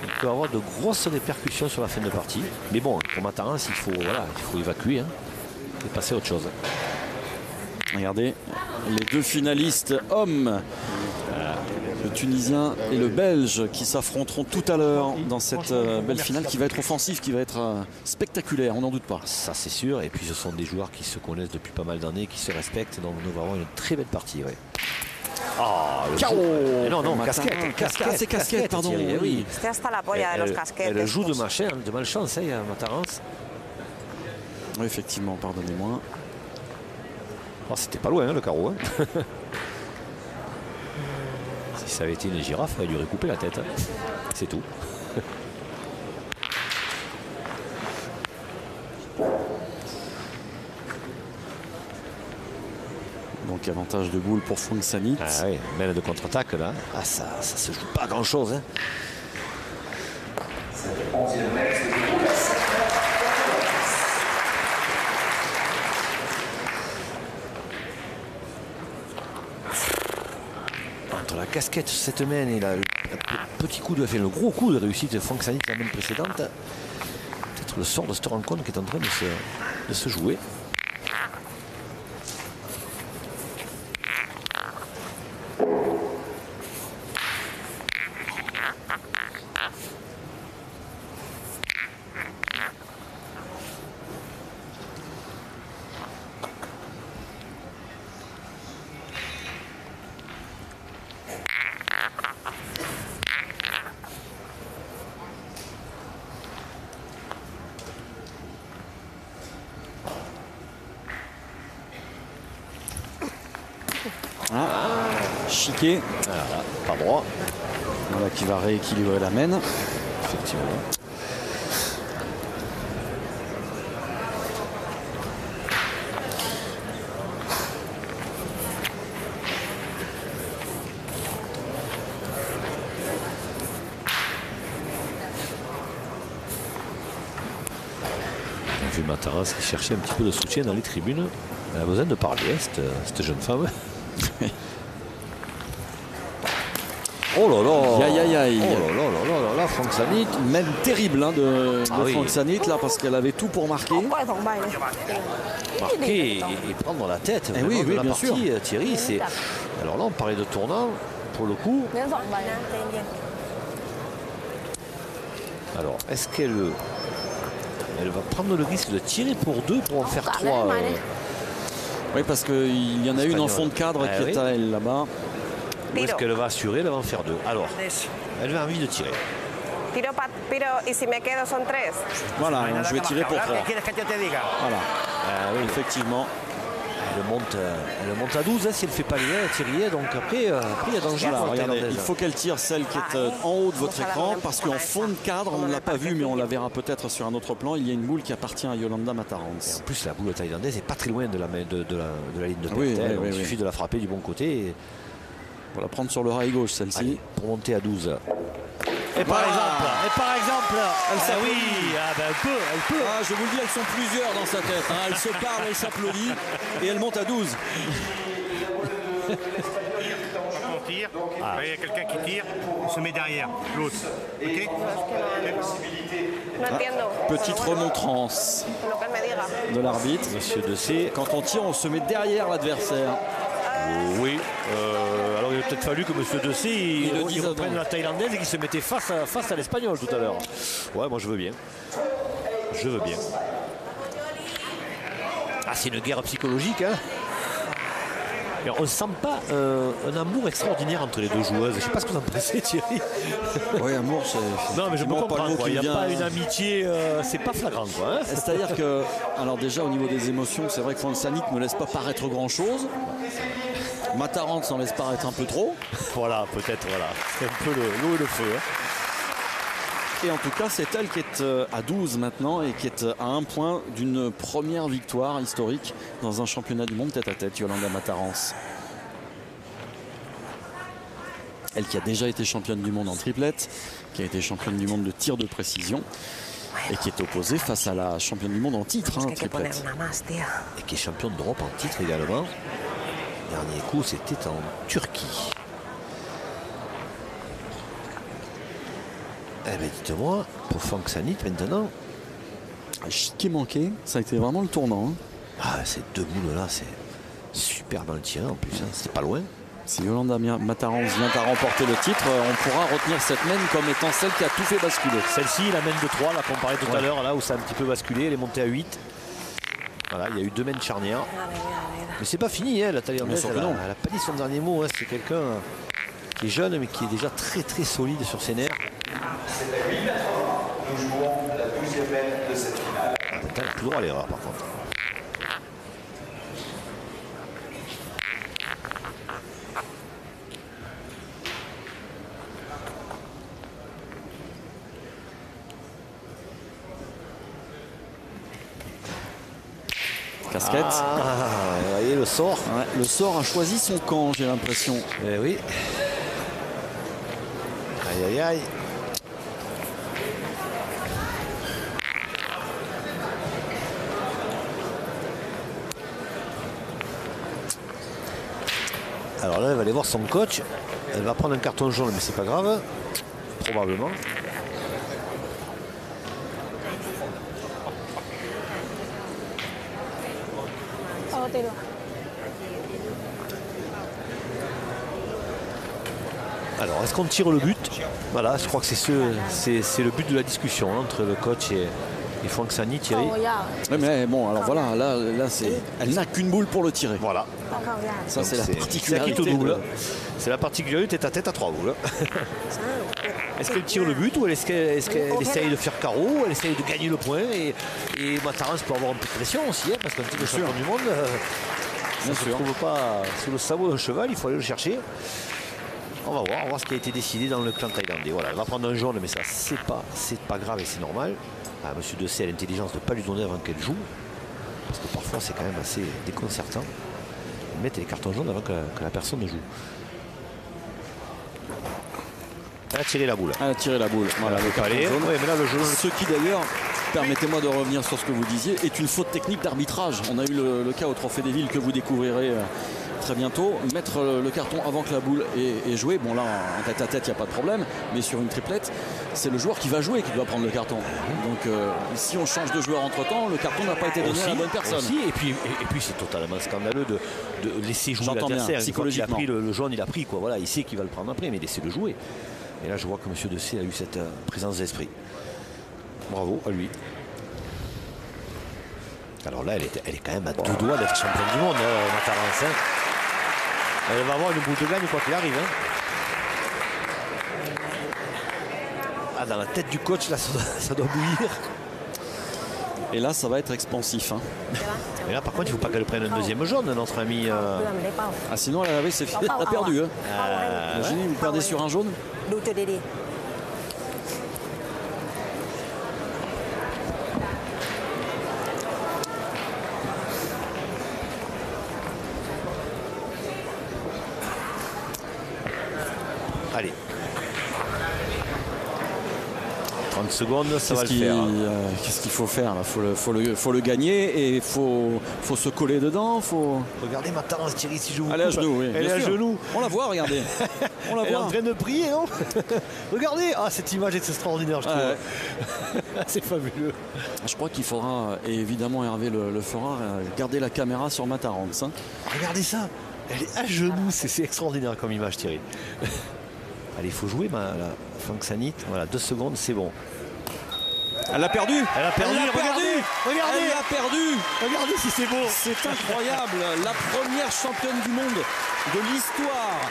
il peut avoir de grosses répercussions sur la fin de partie. Mais bon, pour Mataran, il faut évacuer hein, et passer à autre chose. Regardez, les deux finalistes hommes, le Tunisien et le Belge, qui s'affronteront tout à l'heure dans cette belle finale qui va être offensive, qui va être spectaculaire, on n'en doute pas. Ça c'est sûr, et puis ce sont des joueurs qui se connaissent depuis pas mal d'années, qui se respectent, donc nous allons avoir une très belle partie. Ouais. Ah, non, casquette, pardon. Thierry, oui. C'était hasta la polla de los casquetes. Elle joue de malchance, hein, Matarance. Oui, effectivement, pardonnez-moi. Oh, c'était pas loin, hein, le carreau. Hein. Si ça avait été une girafe, elle lui aurait coupé la tête. Hein. C'est tout. Donc avantage de boule pour Franck Sanit. Ah oui, mêle de contre-attaque là. Ah ça se joue pas grand chose. Hein. Entre la casquette sur cette main et le petit coup le gros coup de réussite de Franck Sanit la main précédente, peut-être le sort de cette rencontre qui est en train de se jouer. Chiquet, pas droit. Voilà, qui va rééquilibrer la main. Effectivement. On a vu Mataras qui cherchait un petit peu de soutien dans les tribunes. Elle a besoin de parler, cette jeune femme. Oh là là, aïe. Oh là, Franck Sanit. Même terrible hein, de Franck Sanit là, parce qu'elle avait tout pour marquer. Marquer et prendre la tête. Oui, de la bien partie, sûr. Thierry, c'est. Alors là, on parlait de tournant pour le coup. Alors, est-ce qu'elle va prendre le risque de tirer pour 2 pour en faire 3 Oui, parce qu'il y en a une en fond de cadre qui est à elle là-bas. Ou est-ce qu'elle va assurer, elle va en faire 2? Alors, elle a envie de tirer. Tiro, et si me quedo son 3. Voilà, je vais tirer pour 3. Voilà, oui, effectivement. Elle monte à 12 hein, si elle ne fait pas les Thierry. Donc après, il y a danger. Voilà, regardez, il faut qu'elle tire celle qui est en haut de votre écran, parce qu'en fond de cadre, on ne l'a pas vu, mais on la verra peut-être sur un autre plan. Il y a une boule qui appartient à Yolanda Matarance. En plus, la boule thaïlandaise n'est pas très loin de la ligne de perte. Oui, il suffit de la frapper du bon côté. Et... On va la prendre sur le rail gauche, celle-ci. Pour monter à 12. Et par exemple, elle peut. Ah, je vous le dis, elles sont plusieurs dans sa tête. Hein. Elle se parle, elle s'applaudit et elle monte à 12. Il y a quelqu'un qui tire, on se met derrière l'autre. Okay. Petite remontrance de l'arbitre. Monsieur Dessé. Quand on tire, on se met derrière l'adversaire. Oui. Alors il a peut-être fallu que M. Dessé il reprenne la thaïlandaise et qu'il se mettait face à l'espagnol tout à l'heure. Ouais, moi je veux bien. Ah, c'est une guerre psychologique, hein. On ne sent pas un amour extraordinaire entre les deux joueuses. Je ne sais pas ce que vous en pensez, Thierry. Oui, amour, c'est. Non, mais je peux comprendre. Il n'y a pas une amitié, c'est pas flagrant, quoi. Hein. C'est-à-dire que, alors déjà au niveau des émotions, c'est vrai que Franck Sanit ne laisse pas paraître grand-chose. Matarance s'en laisse paraître un peu trop. Voilà, peut-être, voilà. C'est un peu l'eau et le feu. Hein. Et en tout cas, c'est elle qui est à 12 maintenant et qui est à 1 point d'une première victoire historique dans un championnat du monde tête-à-tête, Yolanda Matarance. Elle qui a déjà été championne du monde en triplette, qui a été championne du monde de tir de précision et qui est opposée face à la championne du monde en titre, hein, triplette. Et qui est championne d'Europe en titre également. Dernier coup, c'était en Turquie. Eh bien, dites-moi, pour Fonksanit maintenant. Ce qui est manqué, ça a été vraiment le tournant. Hein. Ah, ces deux boules-là, c'est super dans le tir en plus, hein. C'est pas loin. Si Yolanda Mataranz vient à remporter le titre, on pourra retenir cette mène comme étant celle qui a tout fait basculer. Celle-ci, la mène de 3, là qu'on parlait tout à l'heure, là où ça a un petit peu basculé, elle est montée à 8. Voilà, il y a eu 2 mènes charnières. Mais c'est pas fini, hein, la thaïlandaise, elle a pas dit son dernier mot. Hein. C'est quelqu'un qui est jeune, mais qui est déjà très très solide sur ses nerfs. C'est à 8 mètres. Nous jouons la 12e mène de cette finale. T'as plus droit à l'erreur par contre. Casquette. Vous voyez le sort. Ouais, le sort a choisi son camp, j'ai l'impression. Eh oui. Aïe aïe aïe. Alors là, elle va aller voir son coach. Elle va prendre un carton jaune, mais c'est pas grave. Probablement. Alors, est-ce qu'on tire le but? Voilà, je crois que c'est le but de la discussion hein, entre le coach et Fonksanit, Thierry. Ouais, mais bon, alors voilà, là elle n'a qu'une boule pour le tirer. Voilà. Ça, c'est la particularité. C'est la particularité tête à 3 boules. Est-ce qu'elle tire le but ou est-ce qu'elle essaye de faire carreau, elle essaye de gagner le point et Mataranz peut avoir un peu de pression aussi, hein, parce qu'un titre de champion du monde, ça ne se trouve pas sous le sabot d'un cheval, il faut aller le chercher. On va voir ce qui a été décidé dans le clan thaïlandais. Voilà, elle va prendre un jaune, mais ça c'est pas grave et c'est normal. Ah, Monsieur De C a l'intelligence de ne pas lui donner avant qu'elle joue, parce que parfois c'est quand même assez déconcertant. Mettre les cartons jaunes avant que la personne ne joue. Elle a tiré la boule. Elle a tiré la boule. Voilà, le carton jaune. Ouais, mais là, le jaune. Ce qui d'ailleurs, permettez-moi de revenir sur ce que vous disiez, est une faute technique d'arbitrage. On a eu le cas au Trophée des Villes que vous découvrirez très bientôt. Mettre le carton avant que la boule ait joué. Bon là, en tête à tête, il n'y a pas de problème. Mais sur une triplette, c'est le joueur qui va jouer qui doit prendre le carton. Donc si on change de joueur entre-temps, le carton n'a pas été donné à la bonne personne. Aussi, et puis c'est totalement scandaleux de laisser jouer l'adversaire. Psychologiquement. Il a pris le jaune, il a pris quoi. Voilà, il sait qu'il va le prendre après, mais laissez-le jouer. Et là, je vois que M. De C a eu cette présence d'esprit. Bravo à lui. Alors là, elle est quand même à 2 doigts d'être championne du monde, Mataranz. Hein. Elle va avoir une boule de gagne quoi qu'il arrive. Hein. Ah, dans la tête du coach, là, ça doit bouillir. Et là, ça va être expansif. Hein. Et là, par contre, il ne faut pas qu'elle prenne un deuxième jaune, notre ami. Ah, sinon, elle a perdu. Hein. Imaginez, vous perdez sur un jaune. Allez. 30 secondes, ça va le faire. Qu'est-ce qu'il faut faire? Il faut le gagner et il faut se coller dedans. Regardez Mataranz, Thierry, si je vous coupe. Elle est à genoux, oui. Elle est à genoux. On la voit, regardez. On la voit. Elle est en train de prier, non? Regardez, cette image est extraordinaire, je trouve. C'est fabuleux. Je crois qu'il faudra, et évidemment Hervé le fera, garder la caméra sur Mataranz. Hein. Regardez ça. Elle est à genoux, c'est extraordinaire comme image, Thierry. Allez, il faut jouer, la Fonksanit. Voilà, 2 secondes, c'est bon. Elle a perdu. Elle a perdu. Regardez. Elle a perdu. Regardez si c'est beau. C'est incroyable. La première championne du monde de l'histoire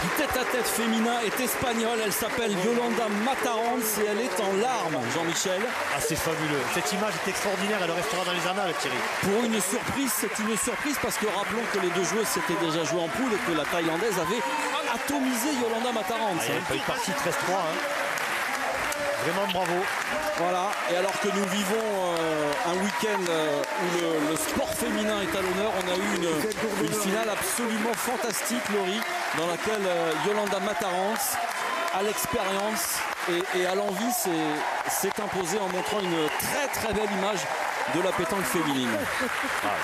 du tête-à-tête féminin est espagnole. Elle s'appelle Yolanda Mataranz et elle est en larmes, Jean-Michel. Ah, c'est fabuleux. Cette image est extraordinaire. Elle restera dans les annales, Thierry. Pour une surprise, c'est une surprise parce que rappelons que les deux joueuses s'étaient déjà jouées en poule et que la Thaïlandaise avait atomisé Yolanda Mataranz. Il n'y a pas eu de partie 13-3. Hein. Vraiment bravo. Voilà, et alors que nous vivons un week-end où le sport féminin est à l'honneur, on a eu une finale absolument fantastique, Laurie, dans laquelle Yolanda Matarance, à l'expérience et à l'envie, s'est imposée en montrant une très très belle image de la pétanque féminine.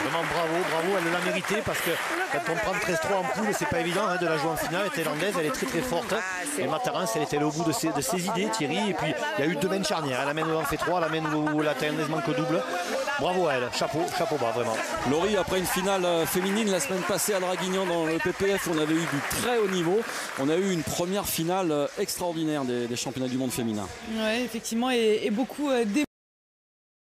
Vraiment bravo, elle l'a mérité parce que quand on prend 13-3 en poule, c'est pas évident de la jouer en finale. Elle est thaïlandaise, elle est très très forte. Et Matarance, elle était allée au bout de ses idées, Thierry. Et puis il y a eu 2 mains charnières. Elle amène où on fait 3, elle amène où la thaïlandaise manque au double. Bravo à elle, chapeau bas vraiment. Laurie, après une finale féminine la semaine passée à Draguignan dans le PPF, on avait eu du très haut niveau. On a eu une première finale extraordinaire des championnats du monde féminin. Oui, effectivement, et beaucoup